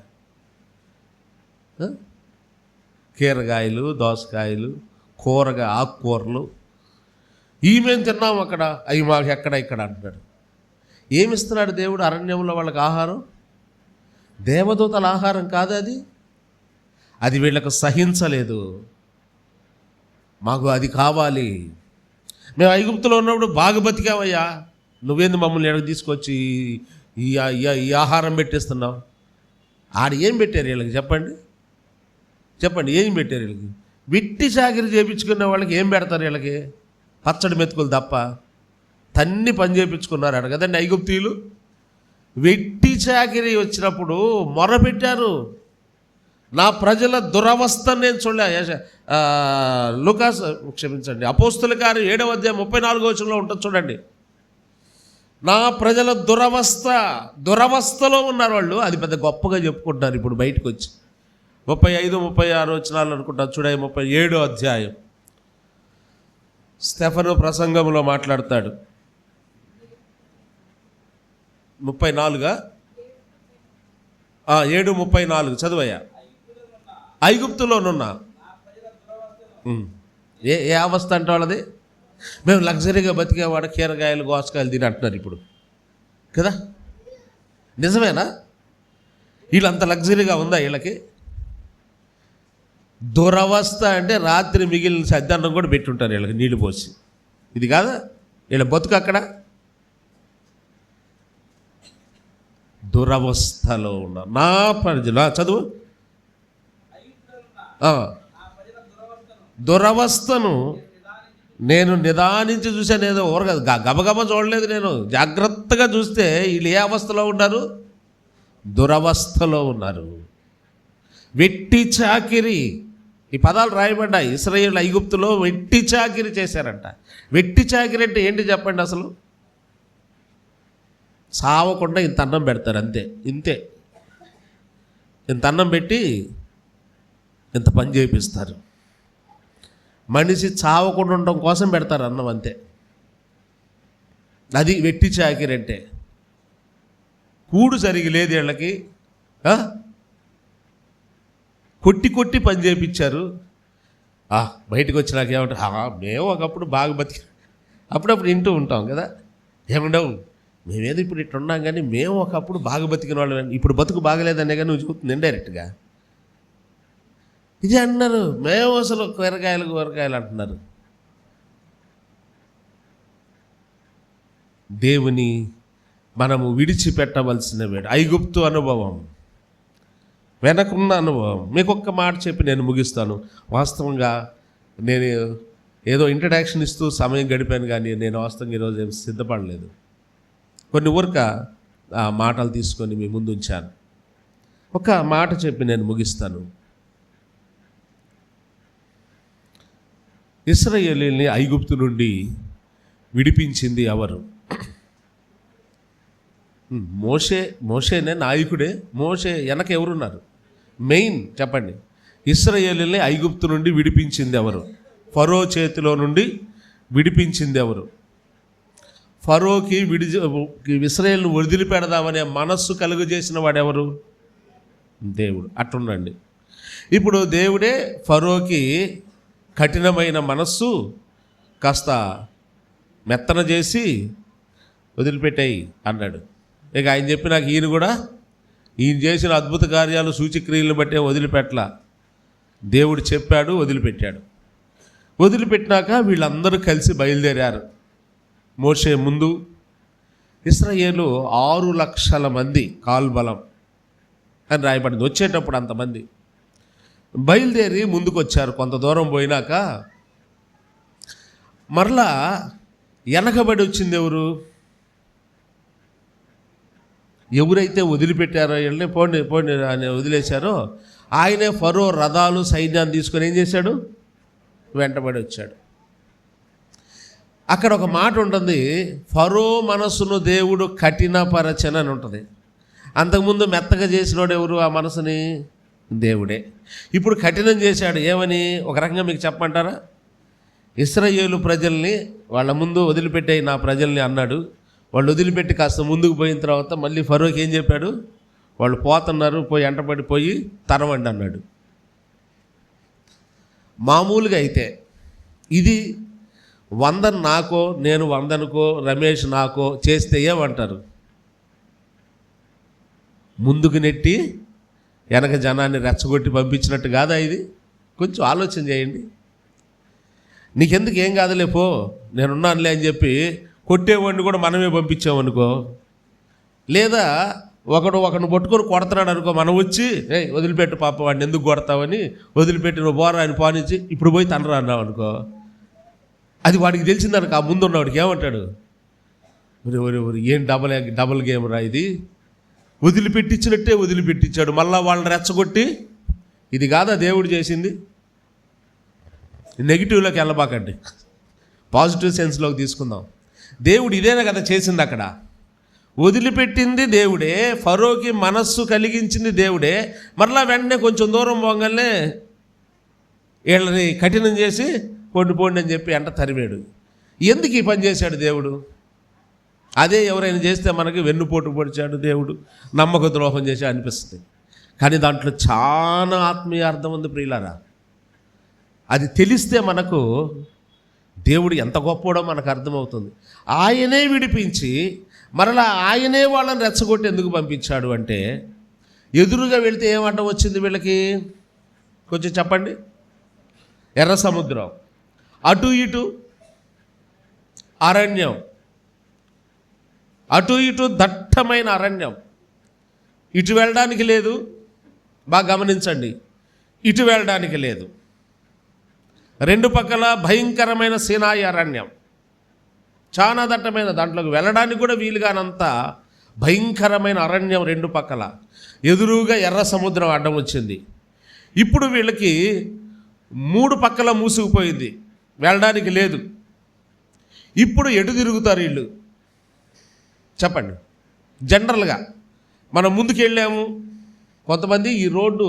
కీరకాయలు, దోసకాయలు, ఆకుకూరలు మేము తిన్నాము అక్కడ, అవి మాకు ఎక్కడ ఇక్కడ అంటున్నాడు. ఏమిస్తున్నాడు దేవుడు అరణ్యంలో వాళ్ళకి ఆహారం? దేవదూతల ఆహారం కాదు అది. అది వీళ్ళకు సహించలేదు. మాకు అది కావాలి. మేము ఐగుప్తులో ఉన్నప్పుడు బాగా బతికామయ్యా, నువ్వేంది మమ్మల్ని ఎక్కడికి తీసుకొచ్చి ఈ ఆహారం పెట్టేస్తున్నావు? ఏం పెట్టారు వీళ్ళకి? చెప్పండి ఏం పెట్టారు వీళ్ళకి? విట్టి చాకిరి చేయించుకునే వాళ్ళకి ఏం పెడతారు వీళ్ళకి? పచ్చడి మెతుకులు తప్ప తన్ని పని చేయించుకున్నారు కదండి ఐగుప్తీయులు. వెట్టి చాకిరి వచ్చినప్పుడు మొరపెట్టారు, నా ప్రజల దురవస్థ నేను చూడలే. లూకాస్ క్షమించండి, అపోస్తుల కార్యం 7వ అధ్యాయం 34వ వచనంలో ఉంటుంది చూడండి. నా ప్రజల దురవస్థలో ఉన్నారు వాళ్ళు. అది పెద్ద గొప్పగా చెప్పుకుంటున్నారు ఇప్పుడు బయటకు వచ్చి. 35, 36 వచనాలు అనుకుంటారు చూడండి. 37వ అధ్యాయం స్టెఫను ప్రసంగంలో మాట్లాడతాడు. 7:34 చదువయ్యా. ఐగుప్తులోనున్నా ఏ అవస్థ అంటే వాళ్ళది? మేము లగ్జరీగా బతికేవాడు కీరగాయలు గోసకాయలు తిని అంటున్నారు ఇప్పుడు కదా. నిజమేనా? వీళ్ళంత లగ్జరీగా ఉందా వీళ్ళకి? దురవస్థ అంటే రాత్రి మిగిలిన సద్దన్నం కూడా పెట్టుంటారు వీళ్ళకి నీళ్లు పోసి. ఇది కాదా వీళ్ళ బతుకు? అక్కడ దురవస్థలో ఉన్నారు నా ప్రజలు. చదువు. దురవస్థను నేను నిదానించి చూశాను. ఏదో ఊరగదు గబగబ చూడలేదు నేను, జాగ్రత్తగా చూస్తే వీళ్ళు ఏ అవస్థలో ఉన్నారు? దురవస్థలో ఉన్నారు. వెట్టి చాకిరి, ఈ పదాలు రాయబడ్డాయి. ఇశ్రాయేలు ఐగుప్తులో వెట్టి చాకిరి చేశారంట. వెట్టి చాకిరి అంటే ఏంటి చెప్పండి అసలు? సావకుండా ఇంత అన్నం పెడతారు అంతే, ఇంతే. ఇంత అన్నం పెట్టి ఇంత పని చేపిస్తారు. మనిషి చావకుండా ఉండడం కోసం పెడతారు అన్నం అంతే. అది వెట్టి చాకిరి అంటే. కూడు సరిగి లేదు వీళ్ళకి. కొట్టి పని చేయించారు. బయటకు వచ్చినాక ఏమంటారు? మేము ఒకప్పుడు బాగా బతికి, అప్పుడప్పుడు వింటూ ఉంటాం కదా, ఏముండవు మేమేదో ఇప్పుడు ఇట్లా ఉన్నాం కానీ మేము ఒకప్పుడు బాగా బతికిన వాళ్ళు, ఇప్పుడు బతుకు బాగలేదనే కానీ నువ్వు చూస్తుంది ఇండైరెక్ట్గా. ఇది అన్నారు. మేము అసలు కూరగాయలు అంటున్నారు. దేవుని మనము విడిచిపెట్టవలసిన వేడు. ఐగుప్తు అనుభవం, వెనకున్న అనుభవం. మీకు ఒక్క మాట చెప్పి నేను ముగిస్తాను. వాస్తవంగా నేను ఏదో ఇంట్రడక్షన్ ఇస్తూ సమయం గడిపాను కానీ నేను వాస్తవంగా ఈరోజు ఏం సిద్ధపడలేదు. కొన్ని ఊరిక మాటలు తీసుకొని మీ ముందు ఉంచాను. ఒక మాట చెప్పి నేను ముగిస్తాను. ఇశ్రాయేలీయుల్ని ఐగుప్తు నుండి విడిపించింది ఎవరు? మోషేనే నాయకుడే. మోషే వెనక ఎవరున్నారు? మెయిన్ చెప్పండి. ఇశ్రాయేలీయుల్ని ఐగుప్తు నుండి విడిపించింది ఎవరు? ఫరో చేతిలో నుండి విడిపించింది ఎవరు? ఫరోకి ఇశ్రాయేలును వదిలిపెడదామనే మనస్సు కలుగజేసిన వాడెవరు? దేవుడు. అట్టుండండి. ఇప్పుడు దేవుడే ఫరోకి కఠినమైన మనస్సు కాస్త మెత్తన చేసి వదిలిపెట్టాయి అన్నాడు. ఇక ఆయన చెప్పి నాకు ఈయన చేసిన అద్భుత కార్యాలు సూచక్రియలను బట్టే వదిలిపెట్టలా. దేవుడు చెప్పాడు, వదిలిపెట్టాడు. వదిలిపెట్టినాక వీళ్ళందరూ కలిసి బయలుదేరారు. మోషే ముందు. ఇశ్రాయేలు 6 లక్షల మంది కాల్బలం అని రాయబడింది. వచ్చేటప్పుడు అంతమంది బయలుదేరి ముందుకు వచ్చారు. కొంత దూరం పోయినాక మరలా వెనకబడి వచ్చింది ఎవరైతే వదిలిపెట్టారో వీళ్ళని పోండి అని వదిలేశారో ఆయనే ఫరో రథాలు సైన్యాన్ని తీసుకొని ఏం చేశాడు? వెంటబడి వచ్చాడు. అక్కడ ఒక మాట ఉంటుంది, ఫరో మనసును దేవుడు కఠినపరచన అని ఉంటుంది. అంతకుముందు మెత్తగా చేసినోడు ఎవరు? ఆ మనసుని దేవుడే. ఇప్పుడు కఠినం చేశాడు. ఏమని ఒక రకంగా మీకు చెప్పమంటారా? ఇశ్రాయేలు ప్రజల్ని వాళ్ళ ముందు వదిలిపెట్టే నా ప్రజల్ని అన్నాడు. వాళ్ళు వదిలిపెట్టి కాస్త ముందుకు పోయిన తర్వాత మళ్ళీ ఫరోకి ఏం చెప్పాడు? వాళ్ళు పోతున్నారు, పోయి ఎంటపడిపోయి తరవండి అన్నాడు. మామూలుగా అయితే ఇది 100 నాకో నేను 100కో రమేష్ నాకో చేస్తే ఏమంటారు? ముందుకు నెట్టి వెనక జనాన్ని రెచ్చగొట్టి పంపించినట్టు కాదా ఇది? కొంచెం ఆలోచన చేయండి. నీకెందుకు, ఏం కాదులే పో, నేనున్నానులే అని చెప్పి కొట్టేవాడిని కూడా మనమే పంపించామనుకో, లేదా ఒకరిని పట్టుకొని కొడుతున్నాడు అనుకో, మనం వచ్చి వదిలిపెట్టు పాప వాడిని ఎందుకు కొడతావని వదిలిపెట్టి నువ్వు బోరా అని పానించి ఇప్పుడు పోయి తండ్రి అన్నావు అనుకో, అది వాడికి తెలిసిందనుకో, ఆ ముందున్నవాడికి ఏమంటాడు, ఏం డబల్ గేమ్ రా ఇది, వదిలిపెట్టించినట్టే వదిలిపెట్టించాడు, మళ్ళా వాళ్ళని రెచ్చగొట్టి. ఇది కాదా దేవుడు చేసింది? నెగిటివ్లోకి వెళ్ళబాకండి, పాజిటివ్ సెన్స్లోకి తీసుకుందాం. దేవుడు ఇదేనా కదా చేసింది? అక్కడ వదిలిపెట్టింది దేవుడే, ఫరోకి మనస్సు కలిగించింది దేవుడే, మరలా వెంటనే కొంచెం దూరం పోగానే వీళ్ళని కఠినం చేసి పోండి అని చెప్పి అంట తరిమాడు. ఎందుకు ఈ పని చేశాడు దేవుడు? అదే ఎవరైనా చేస్తే మనకి వెన్నుపోటు పొడిచాడు దేవుడు, నమ్మక ద్రోహం చేసి అనిపిస్తుంది. కానీ దాంట్లో చాలా ఆత్మీయ అర్థం ఉంది ప్రియులారా. అది తెలిస్తే మనకు దేవుడు ఎంత గొప్పడో మనకు అర్థమవుతుంది. ఆయనే విడిపించి మరలా ఆయనే వాళ్ళని రెచ్చగొట్టి ఎందుకు పంపించాడు అంటే, ఎదురుగా వెళితే ఏం అడ్డం వచ్చింది వీళ్ళకి? కొంచెం చెప్పండి. ఎర్ర సముద్రం, అటు ఇటు అరణ్యం, అటు ఇటు దట్టమైన అరణ్యం. ఇటు వెళ్ళడానికి లేదు, బాగా గమనించండి, ఇటు వెళ్ళడానికి లేదు. రెండు పక్కల భయంకరమైన సీనాయి అరణ్యం, చాలా దట్టమైన, దాంట్లోకి వెళ్ళడానికి కూడా వీలుగానంత భయంకరమైన అరణ్యం రెండు పక్కల. ఎదురుగా ఎర్ర సముద్రం అడ్డం వచ్చింది. ఇప్పుడు వీళ్ళకి మూడు పక్కల మూసుకుపోయింది, వెళ్ళడానికి లేదు. ఇప్పుడు ఎటు తిరుగుతారు వీళ్ళు చెప్పండి? జనరల్గా మనం ముందుకు వెళ్ళాము, కొంతమంది ఈ రోడ్డు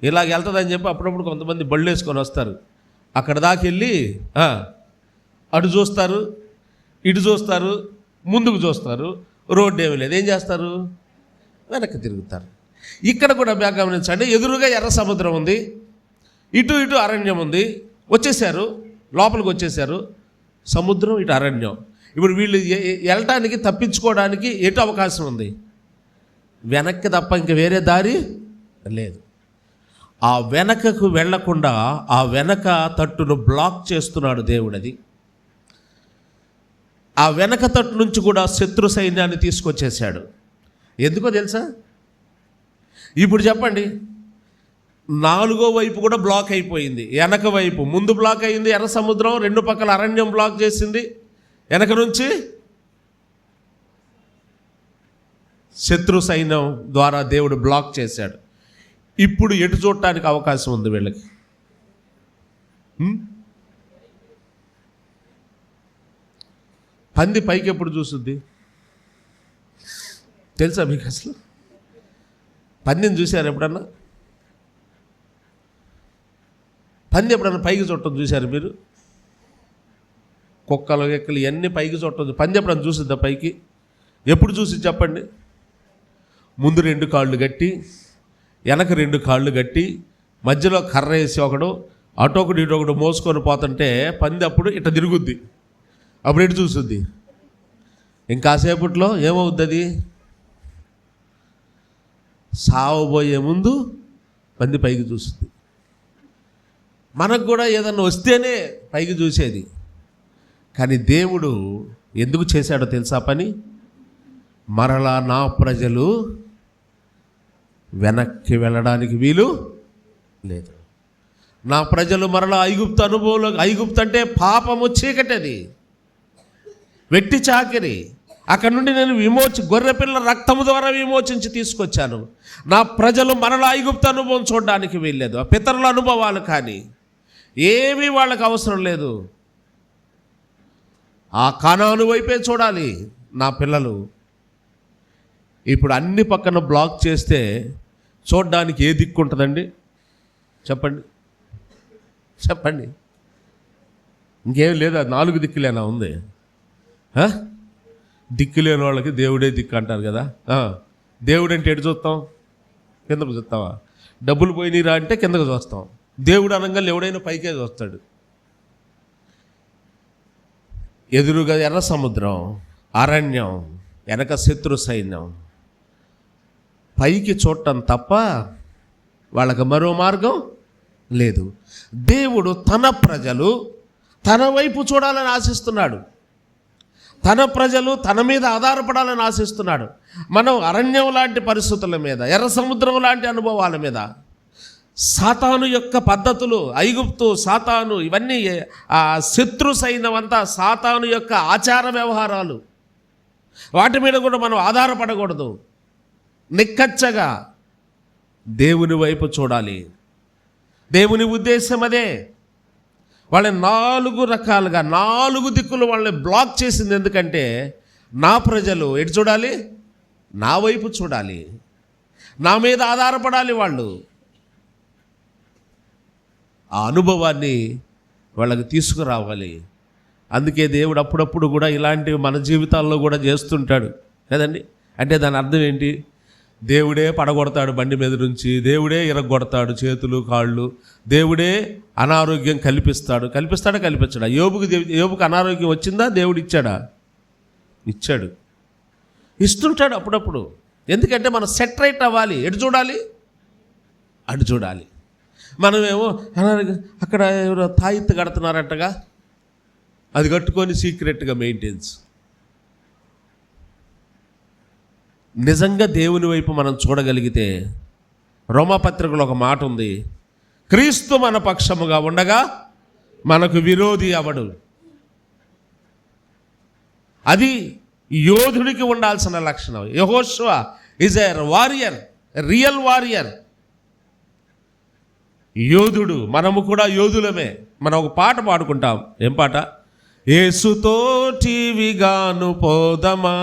ఇలాగ వెళ్తుందని చెప్పి అప్పుడప్పుడు కొంతమంది బళ్ళు వేసుకొని వస్తారు. అక్కడ దాకా వెళ్ళి అటు చూస్తారు, ఇటు చూస్తారు, ముందుకు చూస్తారు, రోడ్డు ఏమీ లేదు, ఏం చేస్తారు? వెనక్కి తిరుగుతారు. ఇక్కడ కూడా బాగా గమనించండి, ఎదురుగా ఎర్ర సముద్రం ఉంది, ఇటు ఇటు అరణ్యం ఉంది. వచ్చేసారు, లోపలికి వచ్చేసారు, సముద్రం ఇటు అరణ్యం. ఇప్పుడు వీళ్ళు వెళ్ళటానికి తప్పించుకోవడానికి ఎటు అవకాశం ఉంది? వెనక్కి తప్ప ఇంక వేరే దారి లేదు. ఆ వెనకకు వెళ్లకుండా ఆ వెనక తట్టును బ్లాక్ చేస్తున్నాడు దేవుడు. అది ఆ వెనక తట్టు నుంచి కూడా శత్రు సైన్యాన్ని తీసుకొచ్చేసాడు. ఎందుకో తెలుసా? ఇప్పుడు చెప్పండి, నాలుగో వైపు కూడా బ్లాక్ అయిపోయింది. వెనక వైపు ముందు బ్లాక్ అయింది ఎర్ర సముద్రం, రెండు పక్కల అరణ్యం బ్లాక్ చేసింది, వెనక నుంచి శత్రు సైన్యం ద్వారా దేవుడు బ్లాక్ చేశాడు. ఇప్పుడు ఎటు చూడటానికి అవకాశం ఉంది వీళ్ళకి? పంది పైకి ఎప్పుడు చూస్తుంది తెలుసా మీకు? అసలు పందిని చూశారు ఎప్పుడన్నా? పంది ఎప్పుడన్నా పైకి చూడటం చూశారు మీరు? కుక్కలు ఎక్కలు ఇవన్నీ పైకి చూడటం, పంది ఎప్పుడన్నా చూసిద్దా పైకి? ఎప్పుడు చూసి చెప్పండి? ముందు రెండు కాళ్ళు గట్టి, వెనక రెండు కాళ్ళు గట్టి, మధ్యలో కర్ర వేసి ఒకడు అటొకడు ఇటొకడు మోసుకొని పోతుంటే పంది అప్పుడు ఇట్ట తిరుగుద్ది. అప్పుడు ఎటు చూస్తుంది? ఇంకాసేపట్లో ఏమవుద్ది? అది సావబోయే ముందు పంది పైకి చూస్తుంది. మనకు కూడా ఏదన్నా వస్తేనే పైకి చూసేది. కానీ దేవుడు ఎందుకు చేశాడో తెలుసా పని? మరలా నా ప్రజలు వెనక్కి వెళ్ళడానికి వీలు లేదు. నా ప్రజలు మరలా ఐగుప్తు అనుభవంలో, ఐగుప్తు అంటే పాపము, చీకటి, అది వెట్టి చాకిరి. అక్కడ నుండి నేను గొర్రెపిల్ల రక్తము ద్వారా విమోచించి తీసుకొచ్చాను. నా ప్రజలు మరలా ఐగుప్తు అనుభవం చూడడానికి వీల్లేదు. ఆ పితరుల అనుభవాలు కానీ ఏమీ వాళ్ళకి అవసరం లేదు. ఆ కానాను వైపే చూడాలి నా పిల్లలు. ఇప్పుడు అన్ని పక్కన బ్లాక్ చేస్తే చూడడానికి ఏ దిక్కు ఉంటుందండి? చెప్పండి చెప్పండి. ఇంకేం లేదా? 4 దిక్కులేనా ఉంది? దిక్కు లేని వాళ్ళకి దేవుడే దిక్కు అంటారు కదా. దేవుడు అంటే ఎటు చూస్తాం? కిందకు చూస్తావా? డబ్బులు పోయినరా అంటే కిందకు చూస్తాం. దేవుడు అనగా ఎవడైనా పైకే చూస్తాడు. ఎదురుగా ఎర్ర సముద్రం, అరణ్యం, వెనక శత్రు సైన్యం. పైకి చూడటం తప్ప వాళ్ళకి మరో మార్గం లేదు. దేవుడు తన ప్రజలు తన వైపు చూడాలని ఆశిస్తున్నాడు. తన ప్రజలు తన మీద ఆధారపడాలని ఆశిస్తున్నాడు. మనం అరణ్యం లాంటి పరిస్థితుల మీద, ఎర్ర సముద్రం లాంటి అనుభవాల మీద, సాతాను యొక్క పద్ధతులు, ఐగుప్తు సాతాను, ఇవన్నీ ఆ శత్రు సైన్యమంతా సాతాను యొక్క ఆచార వ్యవహారాలు, వాటి మీద కూడా మనం ఆధారపడకూడదు. నిక్కచ్చగా దేవుని వైపు చూడాలి. దేవుని ఉద్దేశం అదే. వాళ్ళని 4 రకాలుగా 4 దిక్కులు వాళ్ళని బ్లాక్ చేసింది. ఎందుకంటే నా ప్రజలు ఎటు చూడాలి? నా వైపు చూడాలి, నా మీద ఆధారపడాలి. వాళ్ళు ఆ అనుభవాన్ని వాళ్ళకి తీసుకురావాలి. అందుకే దేవుడు అప్పుడప్పుడు కూడా ఇలాంటివి మన జీవితాల్లో కూడా చేస్తుంటాడు కదండి. అంటే దాని అర్థం ఏంటి? దేవుడే పడగొడతాడు బండి మీద నుంచి, దేవుడే ఇరగొడతాడు చేతులు కాళ్ళు, దేవుడే అనారోగ్యం కల్పిస్తాడా? యోబుకు అనారోగ్యం వచ్చిందా? దేవుడు ఇచ్చాడా? ఇచ్చాడు, ఇస్తుంటాడు అప్పుడప్పుడు. ఎందుకంటే మనం సెట్ రైట్ అవ్వాలి. ఎటు చూడాలి? అటు చూడాలి. మనమేమో అక్కడ ఎవరో తాయిత్తు కడుతున్నారంటగా, అది కట్టుకొని సీక్రెట్గా మెయింటెన్స్. నిజంగా దేవుని వైపు మనం చూడగలిగితే, రోమాపత్రికలో ఒక మాట ఉంది, క్రీస్తు మన పక్షముగా ఉండగా మనకు విరోధి అవడు. అది యోధుడికి ఉండాల్సిన లక్షణం. యెహోషువ is a warrior, real warrior, యోధుడు. మనము కూడా యోధులమే. మనం ఒక పాట పాడుకుంటాం. ఏం పాట? యేసుతోటివిగాను పోదమా,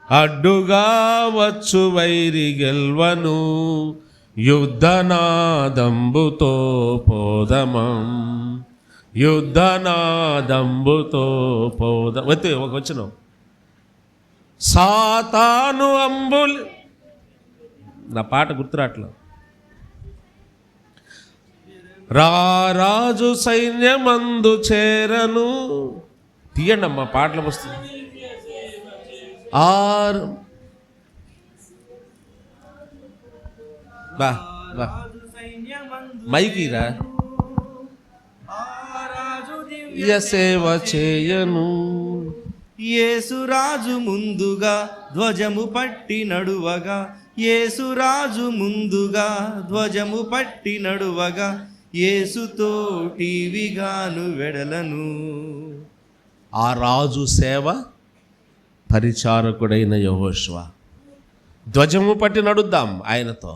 అడ్డుగా వచ్చు వైరి గెల్వను, యుద్ధనాదంబుతో పోదమా, యుద్ధనాదంబుతో పోదమా. ఒక వచ్చిన సాతాను అంబులు, నా పాట గుర్తురాట్లా. రారాజు సైన్యమందు చేరను. తీయండి అమ్మా, పాటలు వస్తుంది. మైకిరా సేవ చేయను. యేసురాజు ముందుగా ధ్వజము పట్టి నడువగా, యేసురాజు ముందుగా ధ్వజము పట్టి నడువగా, యేసుతోటివిగాను వెడలను. ఆ రాజు సేవ పరిచారకుడైన యెహోషువ. ధ్వజము పట్టి నడుద్దాం, ఆయనతో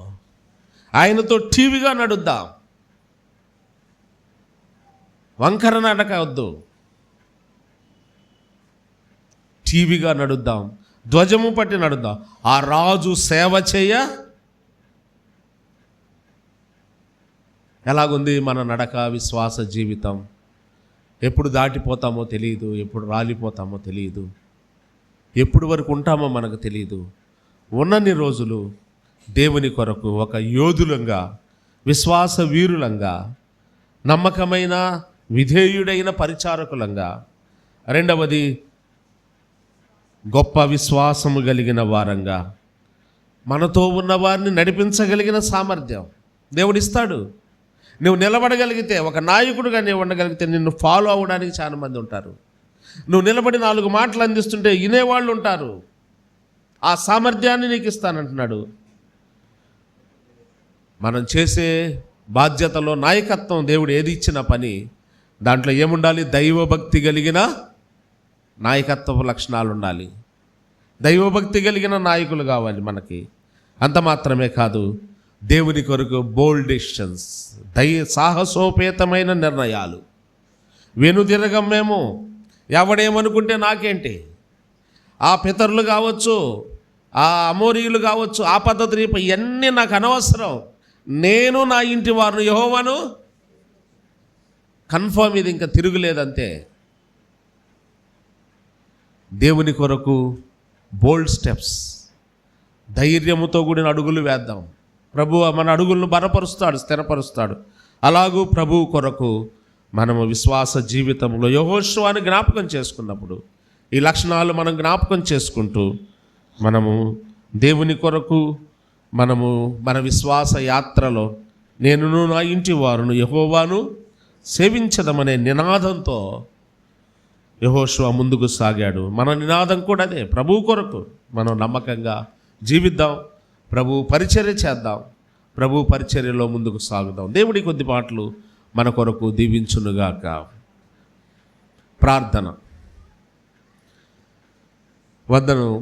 టీవీగా నడుద్దాం. వంకర నడక వద్దు, టీవీగా నడుద్దాం, ధ్వజము పట్టి నడుద్దాం. ఆ రాజు సేవ చేయ ఎలాగుంది మన నడక, విశ్వాస జీవితం? ఎప్పుడు దాటిపోతామో తెలియదు, ఎప్పుడు రాలిపోతామో తెలియదు, ఎప్పుడు వరకు ఉంటామో మనకు తెలియదు. ఉన్నన్ని రోజులు దేవుని కొరకు ఒక యోధులంగా, విశ్వాస వీరులంగా, నమ్మకమైన విధేయుడైన పరిచారకులంగా, రెండవది గొప్ప విశ్వాసము కలిగిన వారంగా, మనతో ఉన్న వారిని నడిపించగలిగిన సామర్థ్యం దేవుడిస్తాడు. నువ్వు నిలబడగలిగితే, ఒక నాయకుడుగా నీవు ఉండగలిగితే నిన్ను ఫాలో అవ్వడానికి చాలా మంది ఉంటారు. నువ్వు నిలబడి 4 మాటలు అందిస్తుంటే వినేవాళ్ళు ఉంటారు. ఆ సామర్థ్యాన్ని నీకు ఇస్తానంటున్నాడు. మనం చేసే బాధ్యతలో నాయకత్వం, దేవుడు ఏది ఇచ్చిన పని, దాంట్లో ఏముండాలి? దైవభక్తి కలిగిన నాయకత్వపు లక్షణాలు ఉండాలి. దైవభక్తి కలిగిన నాయకులు కావాలి మనకి. అంత మాత్రమే కాదు, దేవుని కొరకు బోల్డ్ డెసిషన్స్, సాహసోపేతమైన నిర్ణయాలు. వెనుదిరగం. మేము ఎవడేమనుకుంటే నాకేంటి, ఆ పితరులు కావచ్చు, ఆ అమోరీయులు కావచ్చు, ఆ పద్ధతి ఇవన్నీ నాకు అనవసరం. నేను నా ఇంటి వారిని యెహోవాను కన్ఫర్మ్. ఇది ఇంకా తిరుగులేదంతే. దేవుని కొరకు బోల్డ్ స్టెప్స్, ధైర్యముతో కూడిన అడుగులు వేద్దాం. ప్రభువు మన అడుగులను బలపరుస్తాడు, స్థిరపరుస్తాడు. అలాగూ ప్రభువు కొరకు మనము విశ్వాస జీవితంలో యెహోషువని జ్ఞాపకం చేసుకున్నప్పుడు ఈ లక్షణాలు మనం జ్ఞాపకం చేసుకుంటూ మనము దేవుని కొరకు మనము మన విశ్వాస యాత్రలో నేనును నా ఇంటి వారును యెహోవాను సేవించదమనే నినాదంతో యెహోషువ ముందుకు సాగాడు. మన నినాదం కూడా అదే, ప్రభువు కొరకు మనం నమ్మకంగా జీవిద్దాం, ప్రభు పరిచర్య చేద్దాం, ప్రభు పరిచర్యలో ముందుకు సాగుదాం. దేవుడి కొద్ది మాటలు మన కొరకు దీవించునుగాక. ప్రార్థన. వందనం